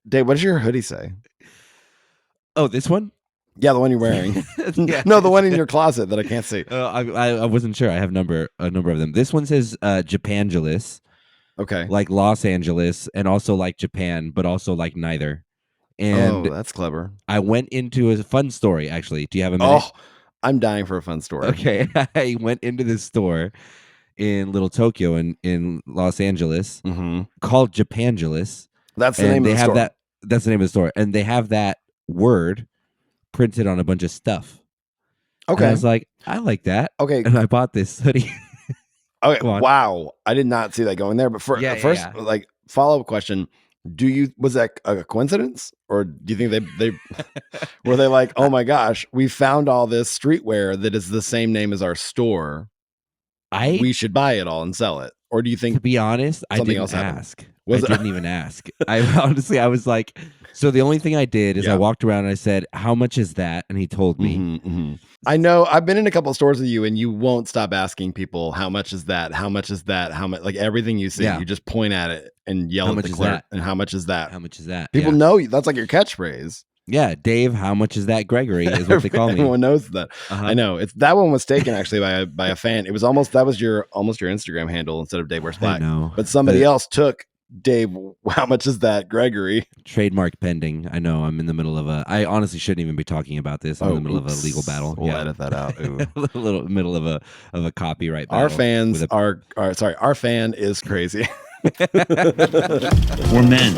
Dave, what does your hoodie say? Oh, this one? Yeah, the one you're wearing. Yeah. No, the one in your closet that I can't see. I wasn't sure. I have a number of them. This one says Japangelis, Okay. like Los Angeles, and also like Japan, but also like neither. And that's clever. I went into a fun story, actually. Do you have a minute? Oh, I'm dying for a fun story. Okay. I went into this store in Little Tokyo in Los Angeles called Japangelis. That's the name of the store. That's the name of the store. And they have that word printed on a bunch of stuff. Okay. And I was like, I like that. Okay. And I bought this hoodie. Okay. Wow. I did not see that going there. But first, like follow-up question. Was that a coincidence? Or do you think they were they like, oh my gosh, we found all this streetwear that is the same name as our store. We should buy it all and sell it. Or do you think, to be honest, I didn't ask. I didn't even ask. I was like, so the only thing I did is I walked around and I said, how much is that? And he told me. I know I've been in a couple of stores with you and you won't stop asking people, how much is that? How much is that? How much? Like everything you see, you just point at it and yell at the clerk. And how much is that? How much is that? People know you. That's like your catchphrase. Yeah, Dave, how much is that, Gregory? Is what they call me. Everyone knows that. I know. That one was taken actually by a fan. It was almost your Instagram handle instead of Dave Wears Black. I know. But somebody else took Dave. How much is that, Gregory? Trademark pending. I know. I'm in the middle of I honestly shouldn't even be talking about this. I'm in the middle of a legal battle. We'll edit that out. A little middle of a copyright battle. Our fans our fan is crazy. We're men.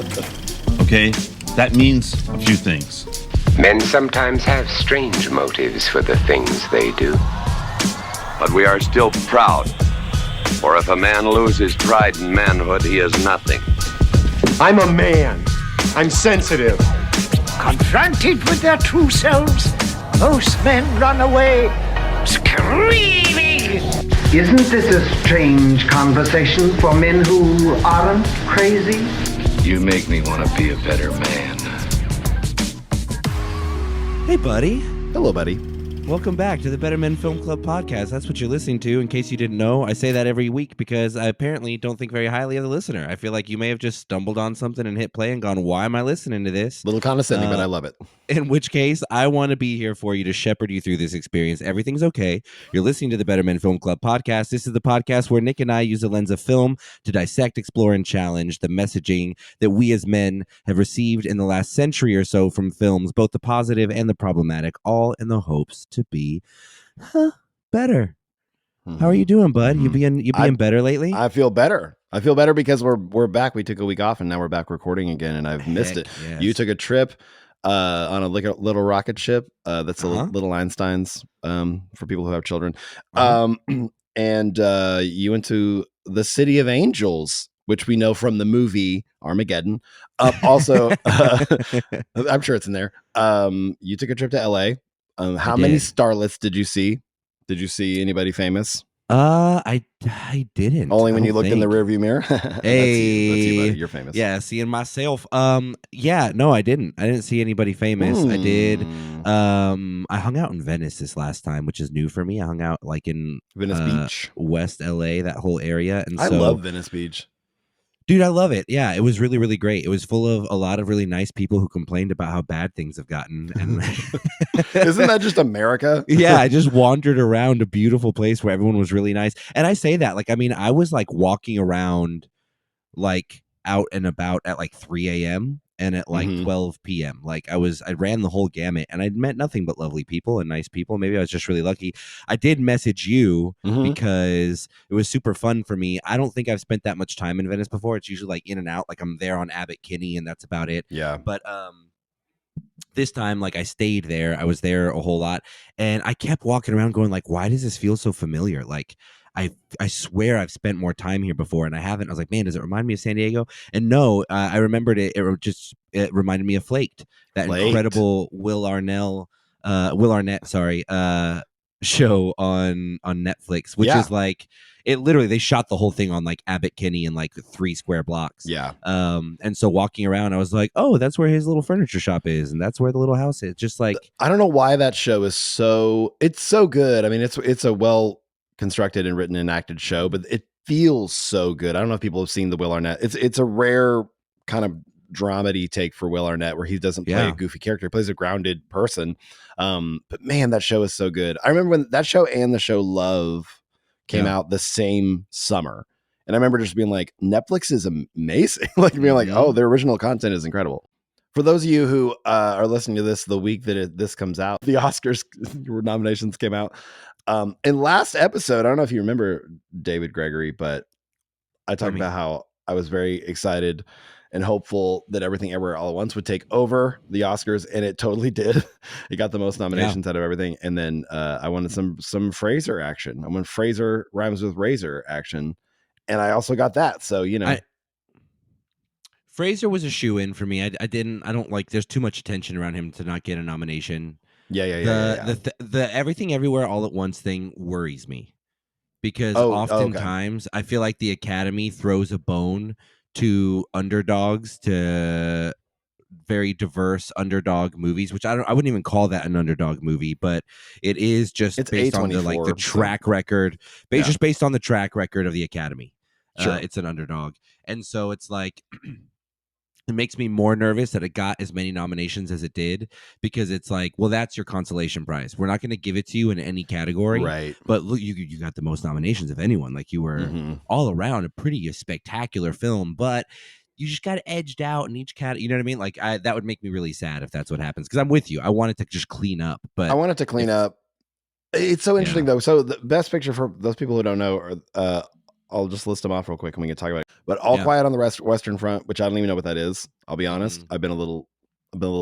Okay? That means a few things. Men sometimes have strange motives for the things they do. But we are still proud. For if a man loses pride in manhood, he is nothing. I'm a man. I'm sensitive. Confronted with their true selves, most men run away, screaming. Isn't this a strange conversation for men who aren't crazy? You make me want to be a better man. Hey, buddy. Hello, buddy. Welcome back to the Better Men Film Club podcast. That's what you're listening to. In case you didn't know, I say that every week because I apparently don't think very highly of the listener. I feel like you may have just stumbled on something and hit play and gone, why am I listening to this? Little condescending, but I love it. In which case, I want to be here for you to shepherd you through this experience. Everything's okay. You're listening to the Better Men Film Club podcast. This is the podcast where Nick and I use a lens of film to dissect, explore, and challenge the messaging that we as men have received in the last century or so from films, both the positive and the problematic, all in the hopes to be better. How are you doing, bud? You being better lately? I feel better. I feel better because we're back. We took a week off and now we're back recording again, and I've missed it. Yes. You took a trip on a little rocket ship that's a little Einsteins for people who have children. And you went to the City of Angels, which we know from the movie Armageddon. Also, I'm sure it's in there. You took a trip to LA. How many starlets did you see? Did you see anybody famous? I didn't. Only when you looked in the rearview mirror. Hey, that's you, buddy. You're famous. Yeah, seeing myself. Yeah, no, I didn't. I didn't see anybody famous. I did. I hung out in Venice this last time, which is new for me. I hung out like in Venice Beach, West LA, that whole area, and I love Venice Beach. Dude, I love it. Yeah, it was really, really great. It was full of a lot of really nice people who complained about how bad things have gotten. And isn't that just America? Yeah, I just wandered around a beautiful place where everyone was really nice. And I say that, like, I mean, I was like walking around like out and about at like 3 a.m. and at like 12 p.m. Like I ran the whole gamut, and I'd met nothing but lovely people and nice people. Maybe I was just really lucky. I did message you because it was super fun for me. I don't think I've spent that much time in Venice before. It's usually like in and out. Like I'm there on Abbot Kinney and that's about it. Yeah. But this time, like I stayed there. I was there a whole lot, and I kept walking around going like, why does this feel so familiar? Like I swear I've spent more time here before, and I haven't. I was like, man, does it remind me of San Diego? And no, I remembered it. It reminded me of Flaked, that incredible Will Arnett, show on Netflix, which is like it. Literally, they shot the whole thing on like Abbot Kinney in like 3 square blocks. Yeah. And so walking around, I was like, oh, that's where his little furniture shop is, and that's where the little house is. Just like I don't know why that show is so good. I mean, it's a well constructed and written and acted show, but it feels so good. I don't know if people have seen the Will Arnett. It's a rare kind of dramedy take for Will Arnett, where he doesn't play a goofy character, he plays a grounded person. But man, that show is so good. I remember when that show and the show Love came out the same summer, and I remember just being like, Netflix is amazing. Like being like, oh, their original content is incredible. For those of you who are listening to this the week that this comes out, the Oscars nominations came out. In last episode, I don't know if you remember, David Gregory, but I talked about how I was very excited and hopeful that Everything Everywhere All at Once would take over the Oscars, and it totally did. It got the most nominations out of everything. And then I wanted some Fraser action. I want Fraser rhymes with razor action, and I also got that. So Fraser was a shoe-in for me. I don't like. There's too much attention around him to not get a nomination. The Everything Everywhere All at Once thing worries me because oftentimes I feel like the Academy throws a bone to underdogs, to very diverse underdog movies, which I wouldn't even call that an underdog movie, but it's based on the track record, just based on the track record of the Academy. Sure. It's an underdog, and so it's like. It makes me more nervous that it got as many nominations as it did, because it's like, well, that's your consolation prize. We're not going to give it to you in any category, right? But look, you got the most nominations of anyone. Like, you were all around a pretty spectacular film, but you just got edged out in each category. You know what I mean? Like, that would make me really sad if that's what happens, because I'm with you. I want it to just clean up, but I want it to clean up. It's so interesting though. So the best picture, for those people who don't know, are I'll just list them off real quick and we can talk about it. But All Quiet on the Western Front, which I don't even know what that is. I'll be honest. I've been a little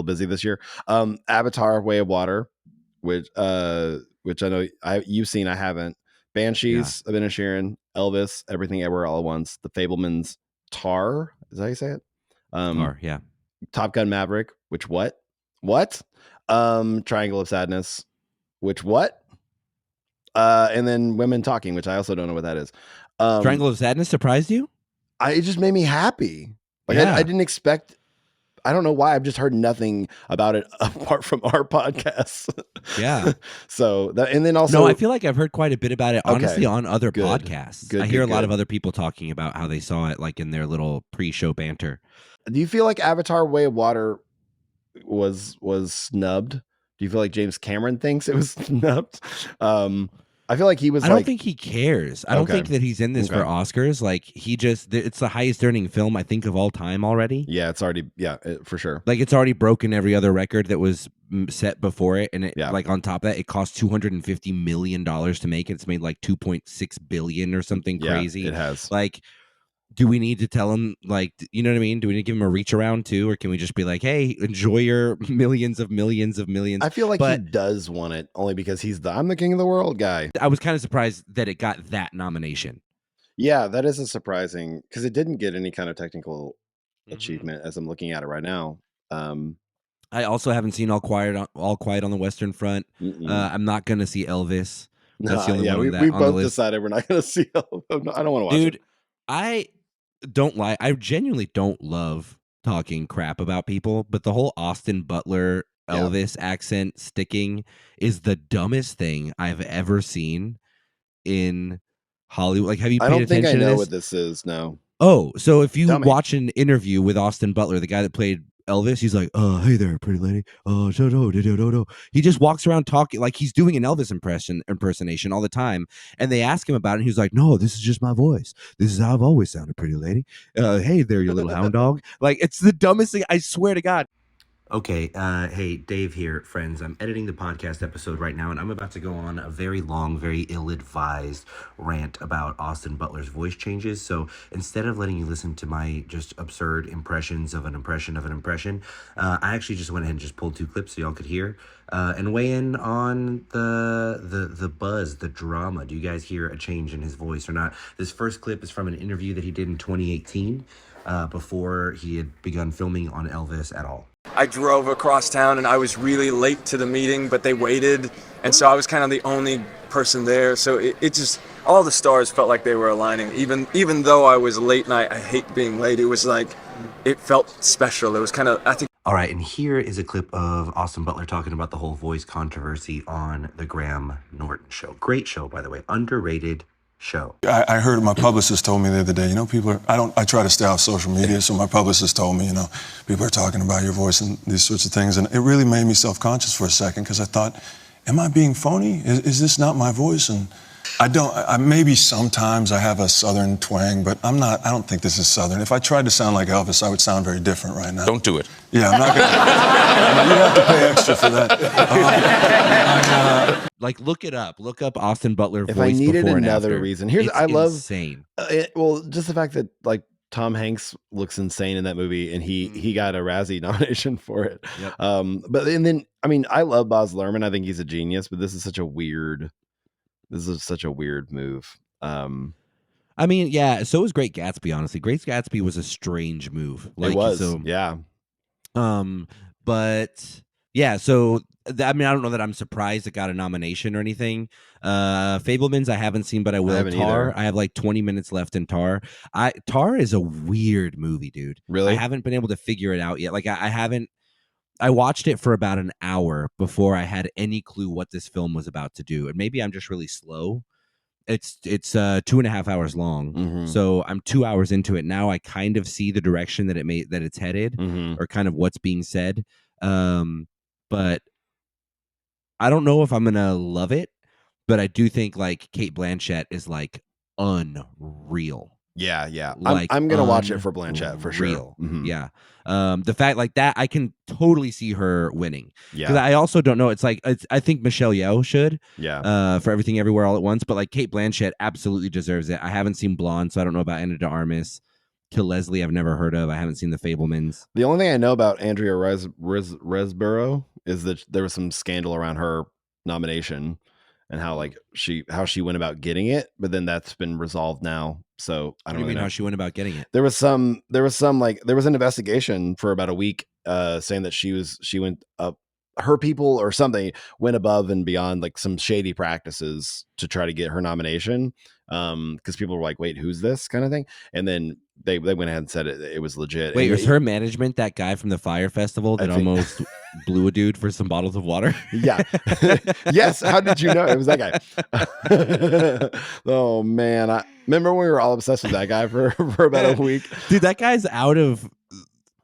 busy this year. Avatar: Way of Water, which I know you've seen, I haven't. Banshees of Inisherin, Elvis, Everything Everywhere All at Once, The Fabelmans, Tar. Is that how you say it? Tar, yeah. Top Gun: Maverick, which what? Triangle of Sadness, which what? And then Women Talking, which I also don't know what that is. Triangle of Sadness surprised you? It just made me happy. Like, I didn't expect. I don't know why. I've just heard nothing about it apart from our podcasts. Yeah. So and then also, no, I feel like I've heard quite a bit about it, honestly, on other podcasts. I hear a lot of other people talking about how they saw it, like in their little pre-show banter. Do you feel like Avatar: Way of Water was snubbed? Do you feel like James Cameron thinks it was snubbed? I feel like he was. I don't think he cares. I don't think that he's in this for Oscars. Like, it's the highest earning film, I think, of all time already. Yeah, it's already for sure. Like, it's already broken every other record that was set before it, and like on top of that, it cost $250 million to make it. It's made like $2.6 billion or something crazy. It has. Like, do we need to tell him, like, you know what I mean? Do we need to give him a reach around too, or can we just be like, hey, enjoy your millions of millions of millions? I feel like he does want it only because I'm the king of the world guy. I was kind of surprised that it got that nomination. Yeah, that is surprising, because it didn't get any kind of technical achievement as I'm looking at it right now. I also haven't seen All Quiet on the Western Front. I'm not going to see Elvis. That's the only one we both decided we're not going to see Elvis. I don't want to watch it. Dude, I don't lie. I genuinely don't love talking crap about people, but the whole Austin Butler Elvis accent sticking is the dumbest thing I've ever seen in Hollywood. Like, have you paid attention to this? I don't think I know what this is. No. Oh, so if you watch an interview with Austin Butler, the guy that played Elvis, he's like, hey there, pretty lady. He just walks around talking like he's doing an Elvis impersonation all the time. And they ask him about it, and he's like, no, this is just my voice. This is how I've always sounded, pretty lady. Hey there, you little hound dog. Like, it's the dumbest thing. I swear to God. Okay, hey, Dave here, friends. I'm editing the podcast episode right now, and I'm about to go on a very long, very ill-advised rant about Austin Butler's voice changes. So instead of letting you listen to my just absurd impressions of an impression of an impression, I actually just went ahead and just pulled 2 clips so y'all could hear and weigh in on the buzz, the drama. Do you guys hear a change in his voice or not? This first clip is from an interview that he did in 2018 before he had begun filming on Elvis at all. I drove across town and I was really late to the meeting, but they waited. And so I was kind of the only person there. So it just, all the stars felt like they were aligning. Even though I was late and I hate being late, it was like, it felt special. It was kind of, I think. All right, and here is a clip of Austin Butler talking about the whole voice controversy on the Graham Norton show. Great show, by the way. Underrated show. I heard my publicist told me the other day, I try to stay off social media, so my publicist told me, people are talking about your voice and these sorts of things, and it really made me self-conscious for a second, because I thought, am I being phony? Is this not my voice? And maybe sometimes I have a Southern twang, but I don't think this is Southern. If I tried to sound like Elvis, I would sound very different right now. Don't do it. Yeah, I'm not going to. You have to pay extra for that. Look it up. Look up Austin Butler voice. If I needed before and another after. reason, here's It's I love insane. Well, just the fact that Tom Hanks looks insane in that movie, and he got a Razzie nomination for it. Yep. But then I love Baz Luhrmann. I think he's a genius, but this is such a weird move. Yeah, so was Great Gatsby, honestly. Great Gatsby was a strange move. It was, yeah. But yeah, so I don't know that I'm surprised it got a nomination or anything. Fabelmans I haven't seen, but I will. Tar, I have 20 minutes left in Tar. Tar is a weird movie, dude. Really? I haven't been able to figure it out yet. I watched it for about an hour before I had any clue what this film was about to do. And maybe I'm just really slow. It's 2.5 hours long. Mm-hmm. So I'm 2 hours into it. Now I kind of see the direction that it's headed, mm-hmm. or kind of what's being said. But I don't know if I'm going to love it, but I do think Kate Blanchett is unreal. Yeah. I'm gonna watch it for Blanchett for sure. Mm-hmm. Yeah. The fact that I can totally see her winning. Yeah. Because I also don't know. I think Michelle Yeoh should. Yeah. For Everything Everywhere All at Once, but Kate Blanchett absolutely deserves it. I haven't seen Blonde, so I don't know about Anna de Armas. Till Leslie, I've never heard of. I haven't seen The Fabelmans. The only thing I know about Andrea Riseborough is that there was some scandal around her nomination and how she went about getting it, but then that's been resolved now. So I don't really know how she went about getting it. There was an investigation for about a week, saying that she went up, her people or something went above and beyond some shady practices to try to get her nomination. Because people were like, wait, who's this kind of thing? And then they went ahead and said it was legit. Wait, was her management that guy from the Fire Festival that almost blew a dude for some bottles of water? Yeah. Yes. How did you know it was that guy? Oh man. I remember we were all obsessed with that guy for about a week. Dude, that guy's out of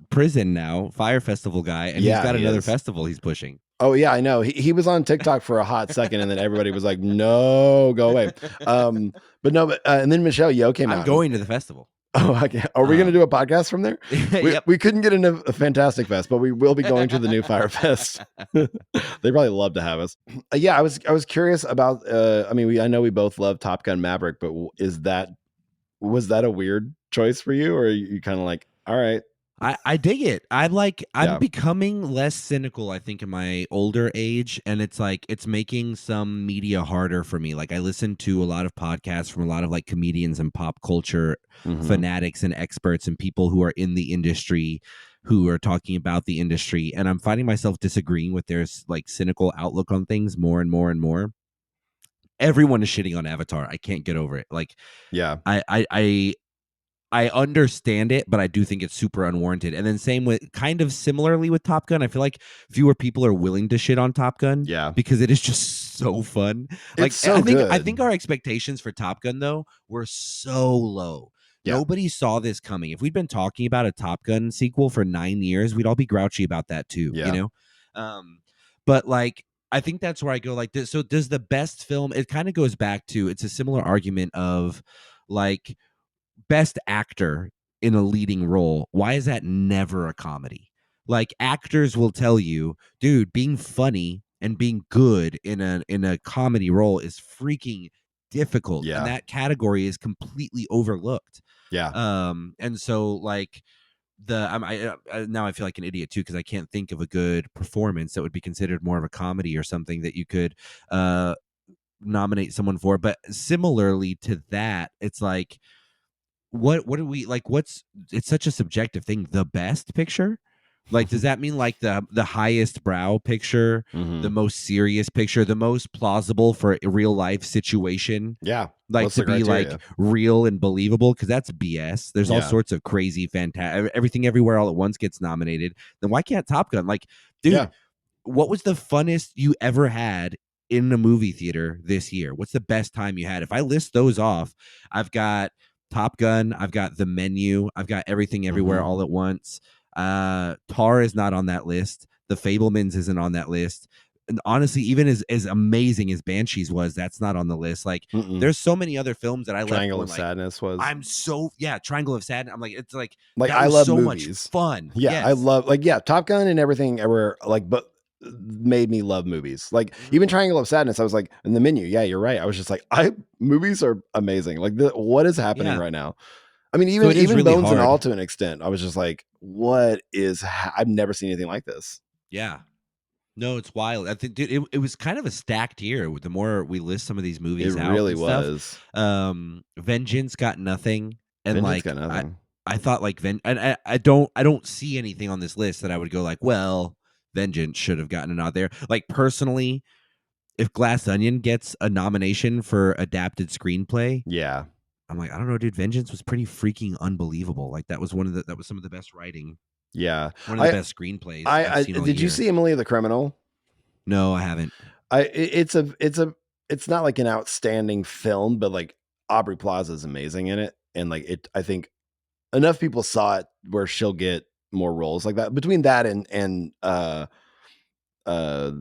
prison now, Fire Festival guy, and he's got another festival he's pushing. Oh yeah, I know. He was on TikTok for a hot second, and then everybody was like, "No, go away." And then Michelle Yeoh came out. I'm going to the festival. Oh, okay. Are we going to do a podcast from there? Yep. We couldn't get into a Fantastic Fest, but we will be going to the new Fire Fest. They probably love to have us. Yeah, I was curious about. I know we both love Top Gun Maverick, but was that a weird choice for you, or are you kind of like, all right? I dig it. I'm becoming less cynical, I think, in my older age, and it's making some media harder for me. I listen to a lot of podcasts from a lot of comedians and pop culture fanatics and experts and people who are in the industry who are talking about the industry, and I'm finding myself disagreeing with their cynical outlook on things more and more and more. Everyone is shitting on Avatar. I can't get over it. I understand it, but I do think it's super unwarranted. And then similarly with Top Gun, I feel like fewer people are willing to shit on Top Gun. Yeah. Because it is just so fun. It's so good. I think our expectations for Top Gun, though, were so low. Yeah. Nobody saw this coming. If we'd been talking about a Top Gun sequel for 9 years, we'd all be grouchy about that too. Yeah. But I think that's where I go this. So does the best film, it kind of goes back to, it's a similar argument of best actor in a leading role. Why is that never a comedy? Actors will tell you, dude, being funny and being good in a comedy role is freaking difficult. Yeah. And that category is completely overlooked. Yeah. And so now I feel like an idiot too, because I can't think of a good performance that would be considered more of a comedy or something that you could nominate someone for. But similarly to that, it's what do we it's such a subjective thing. The best picture, does that mean the highest brow picture, the most serious picture, the most plausible for a real life situation? Yeah. To be real and believable, because that's BS. There's all sorts of crazy Everything Everywhere All at Once gets nominated. Then why can't Top Gun? Dude, what was the funnest you ever had in a movie theater this year? What's the best time you had? If I list those off, I've got Top Gun, I've got The Menu, I've got Everything Everywhere All at Once. Tar is not on that list. The Fablemans isn't on that list. And honestly, even as amazing as Banshees was, that's not on the list. Like, there's so many other films that I Triangle left of Sadness was. I'm so Triangle of Sadness. I'm like, it's like I love so movies. much fun. Yeah, yes. I love Top Gun and Everything Everywhere. But made me love movies. Like even Triangle of Sadness, I was like, in The Menu. Yeah, you're right. I was just like, movies are amazing. Like what is happening right now? I mean, even really Bones and All to an extent. I was just like, what is? I've never seen anything like this. Yeah. No, it's wild. I think, dude, it was kind of a stacked year. The more we list some of these movies, it really was. Vengeance got nothing, and Vengeance got nothing. I thought like I don't see anything on this list that I would go like, well, Vengeance should have gotten a nod there. Like personally, if Glass Onion gets a nomination for adapted screenplay, yeah, I'm like, I don't know, dude. Vengeance was pretty freaking unbelievable. Like that was some of the best writing. Yeah, one of the best screenplays I've seen all did year. You see Emily the Criminal? No, I haven't. It's not like an outstanding film, but like Aubrey Plaza is amazing in it, and like I think enough people saw it where she'll get more roles like that. Between that and all I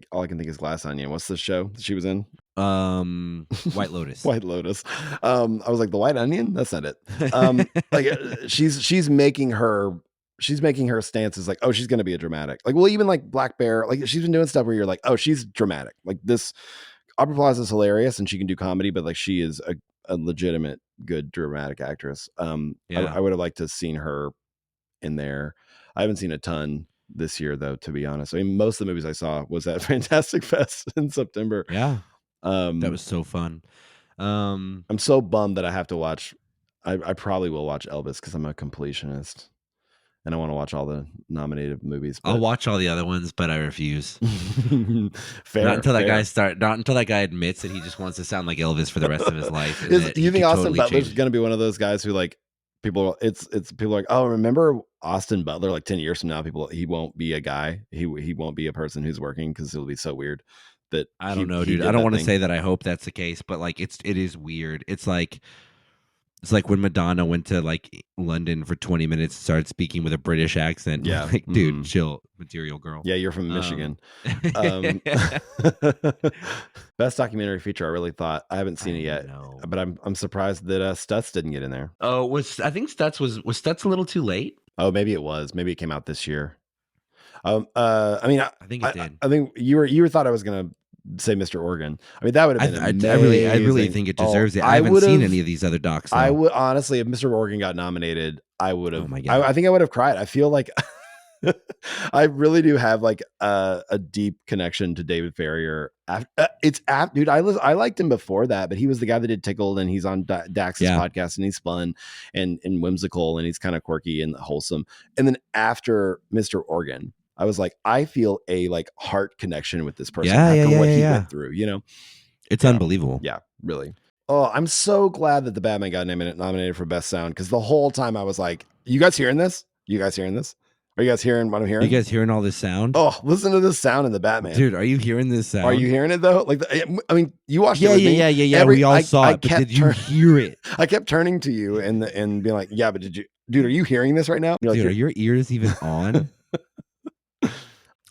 can think is Glass Onion. What's the show that she was in? White Lotus. White Lotus. I was like, the White Onion? That's not it. She's making her stances like, oh, she's gonna be a dramatic. Like, well, even like Black Bear, like she's been doing stuff where you're like, oh, she's dramatic. Like this Aubrey Plaza is hilarious and she can do comedy, but like she is a legitimate good dramatic actress. I would have liked to have seen her in there. I haven't seen a ton this year though, to be honest. I mean, most of the movies I saw was at Fantastic Fest in September. Yeah. That was so fun. I'm so bummed that I have to watch. I probably will watch Elvis because I'm a completionist and I want to watch all the nominated movies. I'll watch all the other ones, but I refuse. Fair. Not until that guy admits that he just wants to sound like Elvis for the rest of his life. Do you think Austin Butler's going to be one of those guys who like people? It's people are like, oh, remember Austin Butler? Like 10 years from now, he won't be a guy. He won't be a person who's working because it'll be so weird. That I don't know, dude. I don't want to say that I hope that's the case, but like it is weird. It's like when Madonna went to like London for 20 minutes and started speaking with a British accent. Yeah, like, dude, chill, Material Girl. Yeah, you're from Michigan. Best documentary feature. I really thought I haven't seen it yet, but I'm surprised that Stutz didn't get in there. Oh, I think Stutz was Stutz a little too late? Oh, maybe it was. Maybe it came out this year. I mean, I think it did. I think you thought I was gonna say Mr. Oregon. I mean, that would have been amazing. I really think it deserves it. I haven't seen any of these other docs. Though. I would honestly, if Mr. Oregon got nominated, I would have. Oh my God. I think I would have cried. I feel like I really do have like a deep connection to David Farrier. Dude, I liked him before that, but he was the guy that did Tickled, and he's on Dax's podcast, and he's fun and whimsical, and he's kind of quirky and wholesome. And then after Mr. Oregon, I was like, I feel a like heart connection with this person after what he went through, you know? It's unbelievable. Yeah, really. Oh, I'm so glad that The Batman got nominated for Best Sound, because the whole time I was like, you guys hearing this? Are you guys hearing what I'm hearing? Are you guys hearing all this sound? Oh, listen to this sound in The Batman. Dude, are you hearing this sound? Are you hearing it though? Like, I mean, you watched it with me. Yeah. We all saw it, but did you hear it? I kept turning to you and being like, yeah, but dude, are you hearing this right now? You're like, dude, are your ears even on?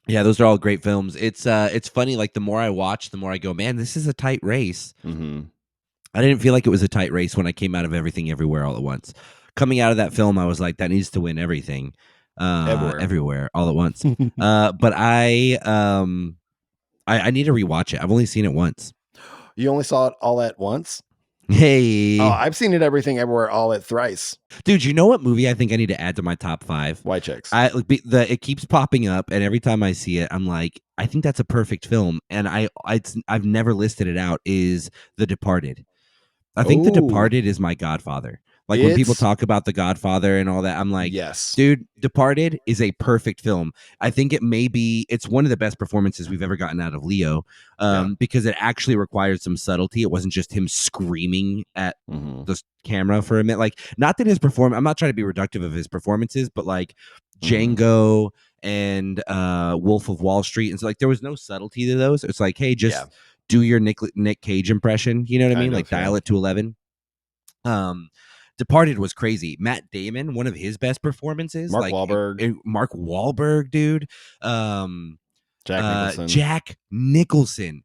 Yeah, those are all great films. It's funny. Like the more I watch, the more I go, man, this is a tight race. Mm-hmm. I didn't feel like it was a tight race when I came out of Everything Everywhere All at Once. Coming out of that film, I was like, that needs to win everything, everywhere all at once. But I need to rewatch it. I've only seen it once. You only saw it all at once? Hey. Oh, I've seen it Everything Everywhere all at thrice. Dude, you know what movie I think I need to add to my top 5? White Chicks. It keeps popping up, and every time I see it, I'm like, I think that's a perfect film. And I've never listed it out, is The Departed. I think The Departed is my Godfather. Like when people talk about The Godfather and all that, I'm like, yes, dude, Departed is a perfect film. I think it's one of the best performances we've ever gotten out of Leo, because it actually required some subtlety. It wasn't just him screaming at the camera for a minute. Like, not that his I'm not trying to be reductive of his performances, but like Django and Wolf of Wall Street, and so like there was no subtlety to those. It's like, hey, just do your Nick Cage impression. You know what I mean? Like dial it to 11. Departed was crazy. Matt Damon, one of his best performances. Mark Wahlberg. Mark Wahlberg, dude. Jack Nicholson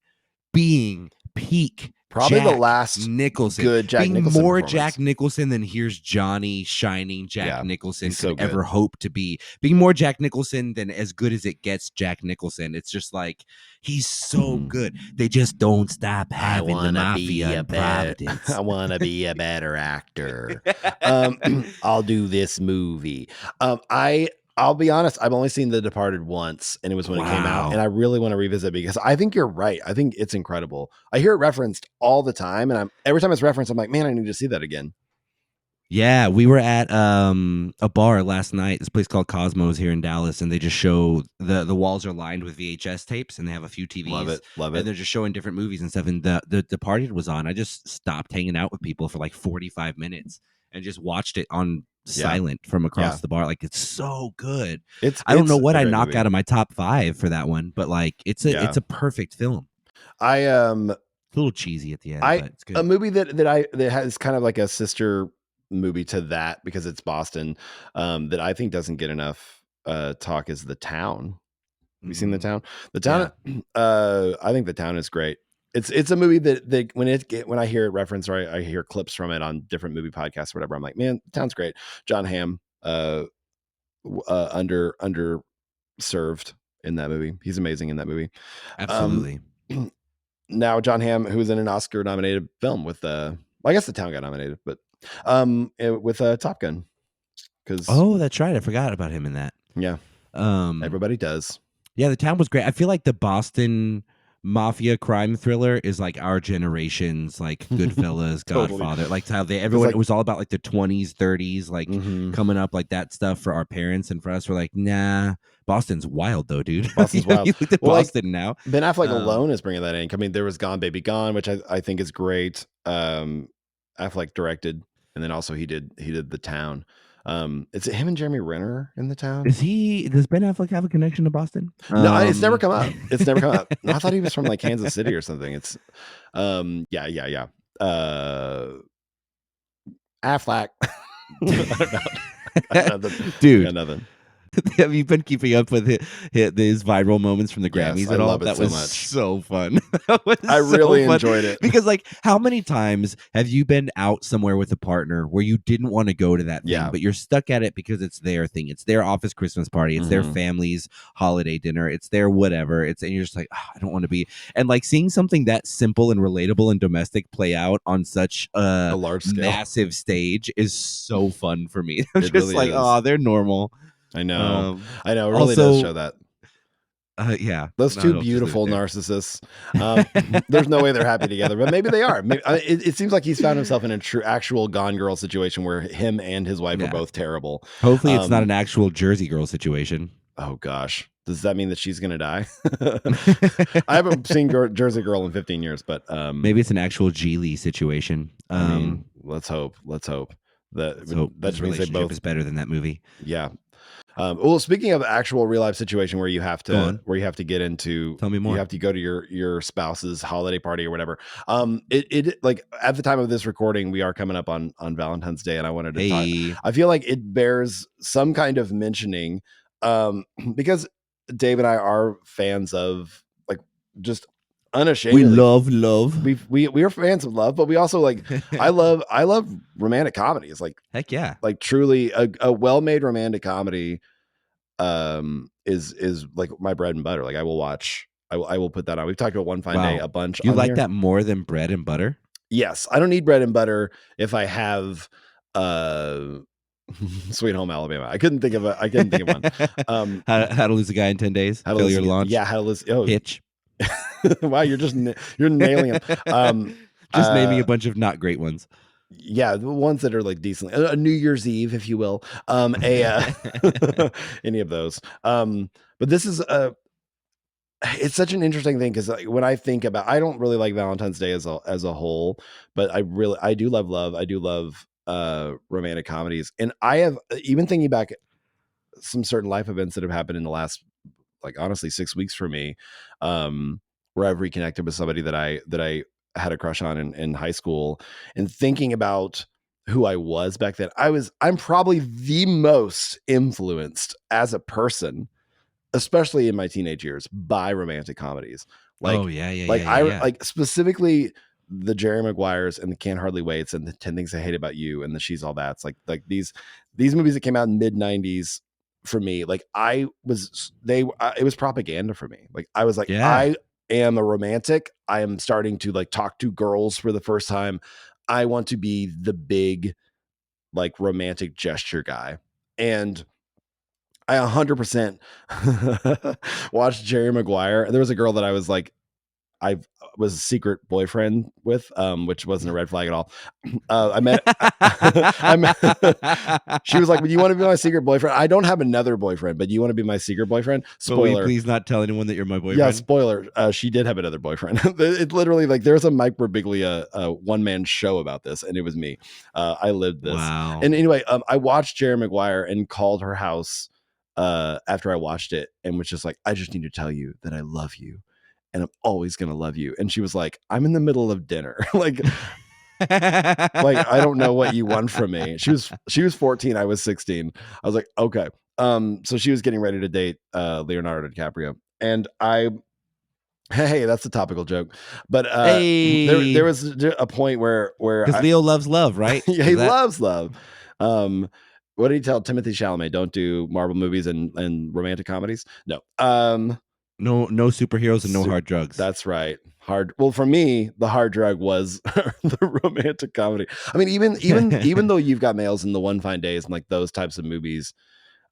being peak. Probably Jack the last Nicholson. good Jack being Nicholson more Jack Nicholson than here's Johnny shining Jack Nicholson could ever hope to be. Being more Jack Nicholson than as good as it gets Jack Nicholson. It's just like he's so good. They just don't stop having the mafia in Providence. I want to be a better actor. I'll do this movie. I'll be honest, I've only seen The Departed once, and it was when it came out, and I really want to revisit because I think you're right. I think it's incredible. I hear it referenced all the time, and every time it's referenced, I'm like, man, I need to see that again. Yeah, we were at a bar last night, this place called Cosmos here in Dallas, and they just show the walls are lined with VHS tapes, and they have a few TVs. Love it. And they're just showing different movies and stuff, and the Departed was on. I just stopped hanging out with people for like 45 minutes and just watched it on silent from across the bar. Like, it's so good. I don't know what I knock out of my top 5 for that one, but like it's a perfect film. It's a little cheesy at the end, but it's good. A movie that has kind of like a sister movie to that because it's Boston, that I think doesn't get enough talk is The Town. Have you seen The Town? The Town, I think The Town is great. It's a movie that when I hear it referenced or I hear clips from it on different movie podcasts or whatever, I'm like, man, The Town's great. John Hamm, underserved in that movie. He's amazing in that movie. Absolutely. Now John Hamm, who was in an Oscar nominated film with I guess The Town got nominated, but with Top Gun. That's right. I forgot about him in that. Yeah. Everybody does. Yeah, The Town was great. I feel like the Boston mafia crime thriller is like our generation's like Goodfellas, Godfather, like how it was all about like the 20s, 30s, like coming up like that stuff for our parents, and for us we're like, nah, Boston's wild though, dude. Boston's wild. You look at Boston now. Ben Affleck alone is bringing that in. I mean, there was Gone Baby Gone, which I think is great. Affleck directed, and then also he did The Town. It's him and Jeremy Renner in The Town. Does Ben Affleck have a connection to Boston? No, it's never come up. I thought he was from like Kansas City or something. It's yeah. Affleck. I don't know. Dude, nothing. Have you been keeping up with his viral moments from the Grammys at all? Love it that so was much. So fun. I really enjoyed it because, like, how many times have you been out somewhere with a partner where you didn't want to go to that thing, but you're stuck at it because it's their thing, it's their office Christmas party, it's their family's holiday dinner, it's their whatever, and you're just like, I don't want to be, and like seeing something that simple and relatable and domestic play out on such a large scale, massive stage is so fun for me. I'm just really like, oh, they're normal. I know. It really does show that. Yeah. Those two beautiful narcissists. There's no way they're happy together, but maybe they are. It seems like he's found himself in a true actual Gone Girl situation where him and his wife are both terrible. Hopefully it's not an actual Jersey Girl situation. Oh, gosh. Does that mean that she's going to die? I haven't seen Jersey Girl in 15 years, but maybe it's an actual Geely situation. Let's hope. That relationship is better than that movie. Yeah. Well, speaking of actual real life situation where you have to get into, tell me more. You have to go to your spouse's holiday party or whatever. It like at the time of this recording, we are coming up on Valentine's Day, and I wanted to talk. I feel like it bears some kind of mentioning, because Dave and I are fans of like just unashamedly. We love love. We are fans of love, but we also like I love romantic comedies. Like, heck yeah. Like truly a well-made romantic comedy is like my bread and butter. Like I will put that on. We've talked about One Fine Day a bunch. You like that more than bread and butter? Yes. I don't need bread and butter if I have Sweet Home Alabama. I couldn't think of one. How to Lose a Guy in 10 Days. Failure to Launch. Yeah, How to Lose Hitch. Wow, you're nailing them. Just naming a bunch of not great ones. Yeah, the ones that are like decently a New Year's Eve, if you will. Any of those. But this is it's such an interesting thing because when I think about, I don't really like Valentine's Day as a whole, but I do love love. I do love romantic comedies, and I have even thinking back some certain life events that have happened in the last, like, honestly 6 weeks for me, where I've reconnected with somebody that I had a crush on in high school, and thinking about who I was back then. I'm probably the most influenced as a person, especially in my teenage years, by romantic comedies. Like, like specifically the Jerry Maguires and the Can't Hardly Waits and the 10 Things I Hate About You and the She's All That's, like these movies that came out in mid 90s for me. Like it was propaganda for me. Like I was like, I am a romantic. I am starting to like talk to girls for the first time. I want to be the big like romantic gesture guy. And I 100% watched Jerry Maguire. There was a girl that I was like, I was a secret boyfriend with, which wasn't a red flag at all. I met, she was like, "Would you want to be my secret boyfriend? I don't have another boyfriend, but you want to be my secret boyfriend?" Spoiler. Will you please not tell anyone that you're my boyfriend? Yeah, spoiler. She did have another boyfriend. It literally, like, there's a Mike Birbiglia one-man show about this, and it was me. I lived this. Wow. And anyway, I watched Jerry Maguire and called her house after I watched it and was just like, "I just need to tell you that I love you. And I'm always going to love you." And she was like, "I'm in the middle of dinner." like I don't know what you want from me. She was 14. I was 16. I was like, okay. So she was getting ready to date Leonardo DiCaprio. And hey, that's a topical joke. But there was a point where because Leo loves love, right? Yeah, he loves love. What did he tell Timothy Chalamet? Don't do Marvel movies and romantic comedies. No. No superheroes and no hard drugs. That's right. Well, for me, the hard drug was the romantic comedy. I mean, even though You've Got Mails and The One Fine Days and like those types of movies,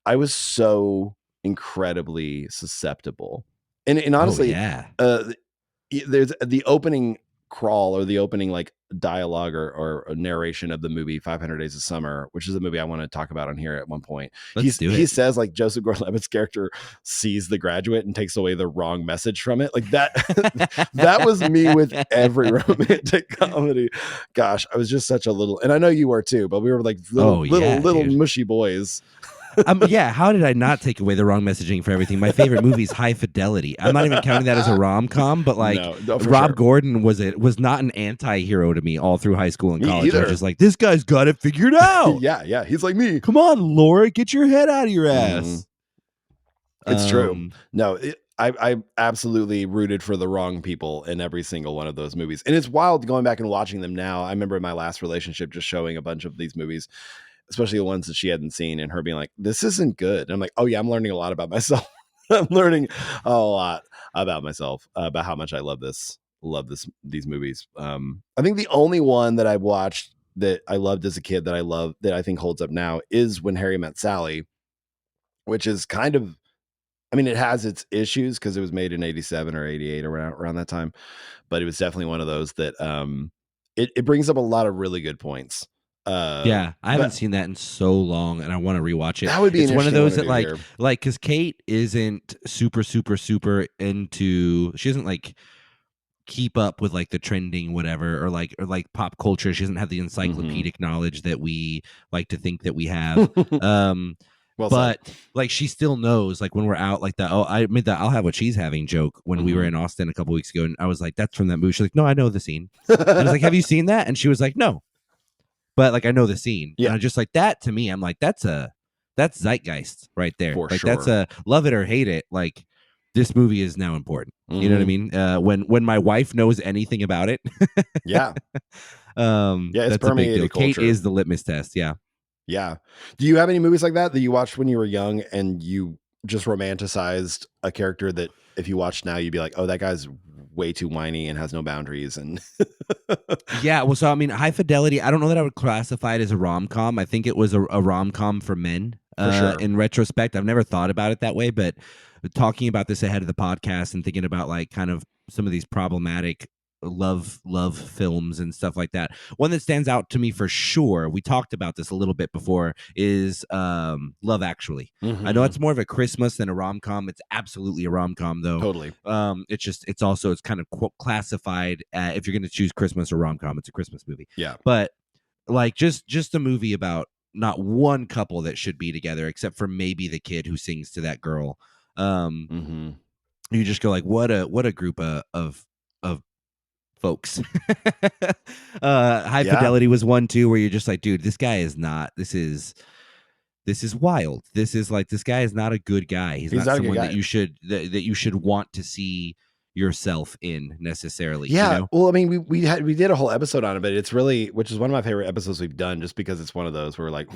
I was so incredibly susceptible. And honestly, there's the opening crawl or the opening like dialogue or narration of the movie 500 Days of Summer, which is a movie I want to talk about on here at one point. He says like Joseph Gordon-Levitt's character sees The Graduate and takes away the wrong message from it. Like that that was me with every romantic comedy. Gosh, I was just such a little, and I know you were too, but we were like little mushy boys. Yeah, how did I not take away the wrong messaging for everything? My favorite movie is High Fidelity. I'm not even counting that as a rom-com, but like Rob Gordon was not an anti-hero to me all through high school and college. I was just like, this guy's got it figured out. yeah, he's like me. Come on, Laura, get your head out of your ass. It's true. No, I absolutely rooted for the wrong people in every single one of those movies. And it's wild going back and watching them now. I remember my last relationship just showing a bunch of these movies, especially the ones that she hadn't seen, and her being like, "This isn't good." And I'm like, "Oh yeah, I'm learning a lot about myself. I'm learning a lot about myself, about how much I love these movies." I think the only one that I've watched that I loved as a kid that I think holds up now is When Harry Met Sally, which is kind of, I mean, it has its issues because it was made in 87 or 88 around that time, but it was definitely one of those that it brings up a lot of really good points. I haven't seen that in so long, and I want to rewatch it. That would be one of those that like because Kate isn't super into. She doesn't like keep up with like the trending whatever or like pop culture. She doesn't have the encyclopedic knowledge that we like to think that we have. But like she still knows like when we're out like that. Oh, I made that I'll have what she's having joke when we were in Austin a couple weeks ago, and I was like, "That's from that movie." She's like, "No, I know the scene." And I was like, "Have you seen that?" And she was like, "No." But like I know the scene. Yeah. And I just like that to me, I'm like, that's zeitgeist right there. For like sure. That's a love it or hate it. Like this movie is now important. You know what I mean? When my wife knows anything about it. Yeah. It's that's a big deal. Kate is the litmus test. Yeah. Yeah. Do you have any movies like that you watched when you were young and you just romanticized a character that if you watch now, you'd be like, "Oh, that guy's way too whiny and has no boundaries"? And yeah, well, so I mean, High Fidelity, I don't know that I would classify it as a rom-com. I think it was a rom-com for men. For sure. In retrospect, I've never thought about it that way, but talking about this ahead of the podcast and thinking about like kind of some of these problematic love films and stuff like that, one that stands out to me for sure, we talked about this a little bit before, is Love Actually. I know it's more of a Christmas than a rom-com. It's absolutely a rom-com though. Totally. It's kind of classified if you're going to choose Christmas or rom-com, it's a Christmas movie. Yeah. But like just a movie about not one couple that should be together, except for maybe the kid who sings to that girl. You just go like, what a group of folks. High Fidelity was one too, where you're just like, dude, this guy is not. This is wild. This is like, this guy is not a good guy. He's not someone that you should that you should want to see yourself in necessarily. Yeah. You know? Well, I mean, we did a whole episode on it, but it's really, which is one of my favorite episodes we've done, just because it's one of those where we're like,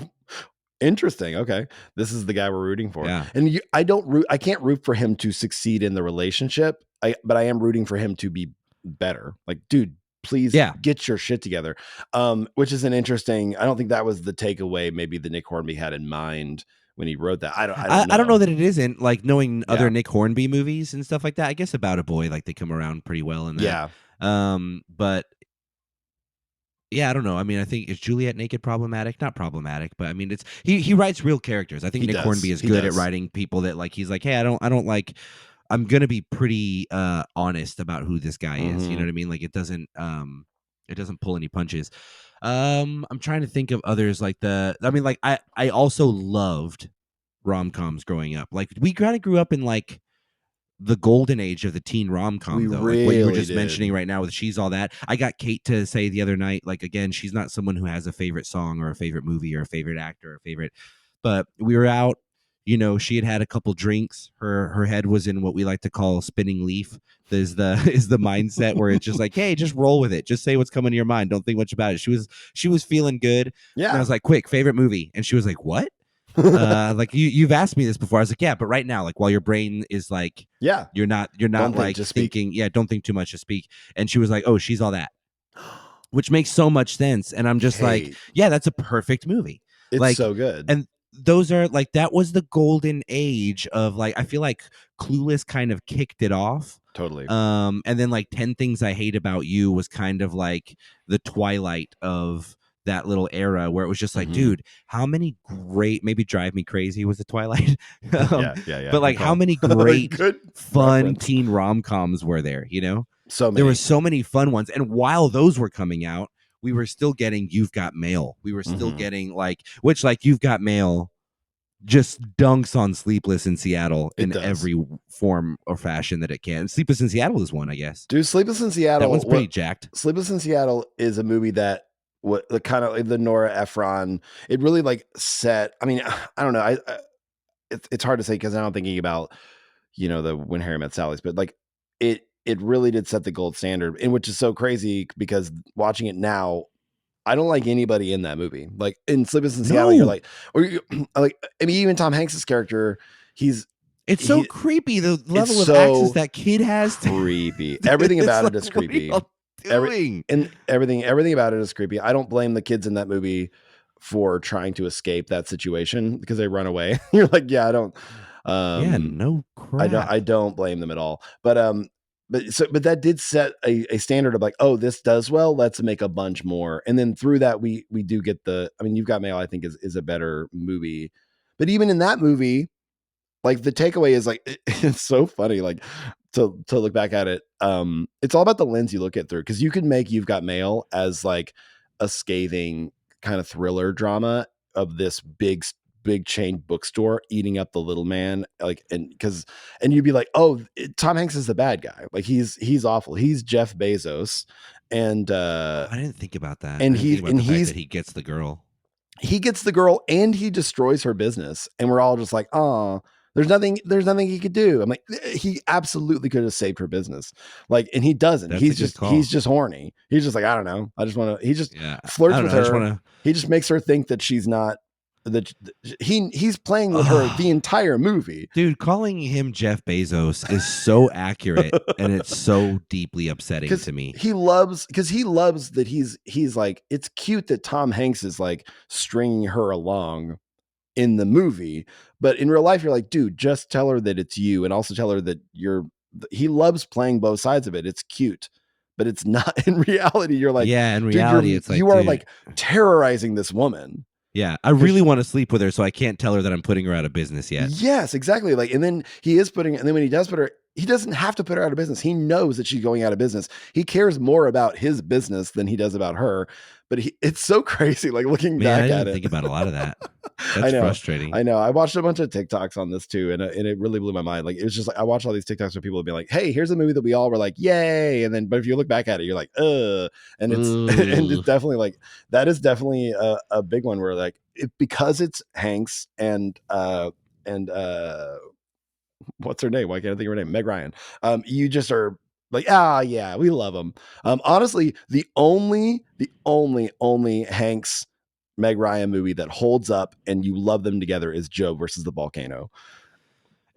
interesting. Okay, this is the guy we're rooting for. Yeah. And I can't root for him to succeed in the relationship. But I am rooting for him to be better. Like, dude, please get your shit together. Which is an interesting. I don't think that was the takeaway maybe the Nick Hornby had in mind when he wrote that. I don't know that it isn't, like, knowing other Nick Hornby movies and stuff like that. I guess About a Boy, like, they come around pretty well in that. Yeah. But yeah, I don't know. I mean, I think, is Juliet Naked problematic? Not problematic, but I mean, it's he writes real characters. I think Nick Hornby is good at writing people that, like, he's like, hey, I don't like, I'm gonna be pretty honest about who this guy is. You know what I mean? Like, it doesn't pull any punches. I'm trying to think of others like I also loved rom-coms growing up. Like, we kind of grew up in like the golden age of the teen rom-com, though. Like what you were just mentioning right now with She's All That. I got Kate to say the other night, like, again, she's not someone who has a favorite song or a favorite movie or a favorite actor or a favorite, but we were out, you know, she had a couple drinks. Her head was in what we like to call spinning leaf. Is the mindset where it's just like, hey, just roll with it. Just say what's coming to your mind. Don't think much about it. She was feeling good. Yeah. And I was like, quick, favorite movie. And she was like, what? Like, you've asked me this before. I was like, yeah, but right now, like, while your brain is like, you're not don't like thinking, don't think too much to speak. And she was like, oh, She's All That, which makes so much sense. And I'm just like, yeah, that's a perfect movie. It's like, so good. And those are like, that was the golden age of, like, I feel like Clueless kind of kicked it off. Totally. And then like 10 Things I Hate About You was kind of like the twilight of that little era where it was just like, dude, how many great, maybe Drive Me Crazy was the twilight. Yeah. But like, how many great fun teen rom-coms were there, you know? So many. There were so many fun ones. And while those were coming out, we were still getting You've Got Mail. We were still getting like You've Got Mail just dunks on Sleepless in Seattle in every form or fashion that it can. Sleepless in Seattle is one, I guess. Dude, Sleepless in Seattle. That one's pretty jacked. Sleepless in Seattle is a movie that the kind of like the Nora Ephron, it really like set. I mean, I don't know. It's hard to say because I'm thinking about, you know, the When Harry Met Sally's, but like it really did set the gold standard, and which is so crazy because watching it now, I don't like anybody in that movie. Like in Sleepless in Seattle, you're like, like, I mean, even Tom Hanks's character, it's so creepy. The level of access that kid has. Creepy. Everything about it is creepy. Everything about it is creepy. I don't blame the kids in that movie for trying to escape that situation because they run away. You're like, yeah, I don't. No crap. I don't blame them at all. But that did set a standard of like, oh, this does well, let's make a bunch more. And then through that, we do get I mean, You've Got Mail, I think is a better movie. But even in that movie, like the takeaway is like, it's so funny, like to look back at it. It's all about the lens you look at through, because you could make You've Got Mail as like a scathing kind of thriller drama of this big chain bookstore eating up the little man, like, and you'd be like, oh, Tom Hanks is the bad guy, like he's awful, he's Jeff Bezos, and I didn't think about that. And he gets the girl, and he destroys her business, and we're all just like, oh, there's nothing he could do. I'm like, he absolutely could have saved her business, like, and he doesn't. He's just horny. He's just like, I don't know, I just want to. He just flirts with her. He just makes her think that she's not. He's playing with her the entire movie. Dude, calling him Jeff Bezos is so accurate, and it's so deeply upsetting to me. He loves that he's like, it's cute that Tom Hanks is like stringing her along in the movie, but in real life you're like, dude, just tell her that it's you, and also tell her that he loves playing both sides of it. It's cute, but it's not in reality. You're like, yeah, in reality, it's like, you are like terrorizing this woman. Yeah, I really want to sleep with her, so I can't tell her that I'm putting her out of business yet. Yes, exactly. Like, and then when he does put her he doesn't have to put her out of business. He knows that she's going out of business. He cares more about his business than he does about her. But it's so crazy, like looking back I at didn't it. think about a lot of that. That's frustrating. I know. I watched a bunch of TikToks on this too, and it really blew my mind. Like, it was just like I watched all these TikToks where people would be like, "Hey, here's a movie that we all were like, yay!" And then, but if you look back at it, you're like, "And it's and it's definitely like that is definitely a big one where like because it's Hanks and what's her name? Why can't I think of her name? Meg Ryan. You just are like, yeah, we love them. Honestly, the only Hanks Meg Ryan movie that holds up and you love them together is Joe versus the Volcano.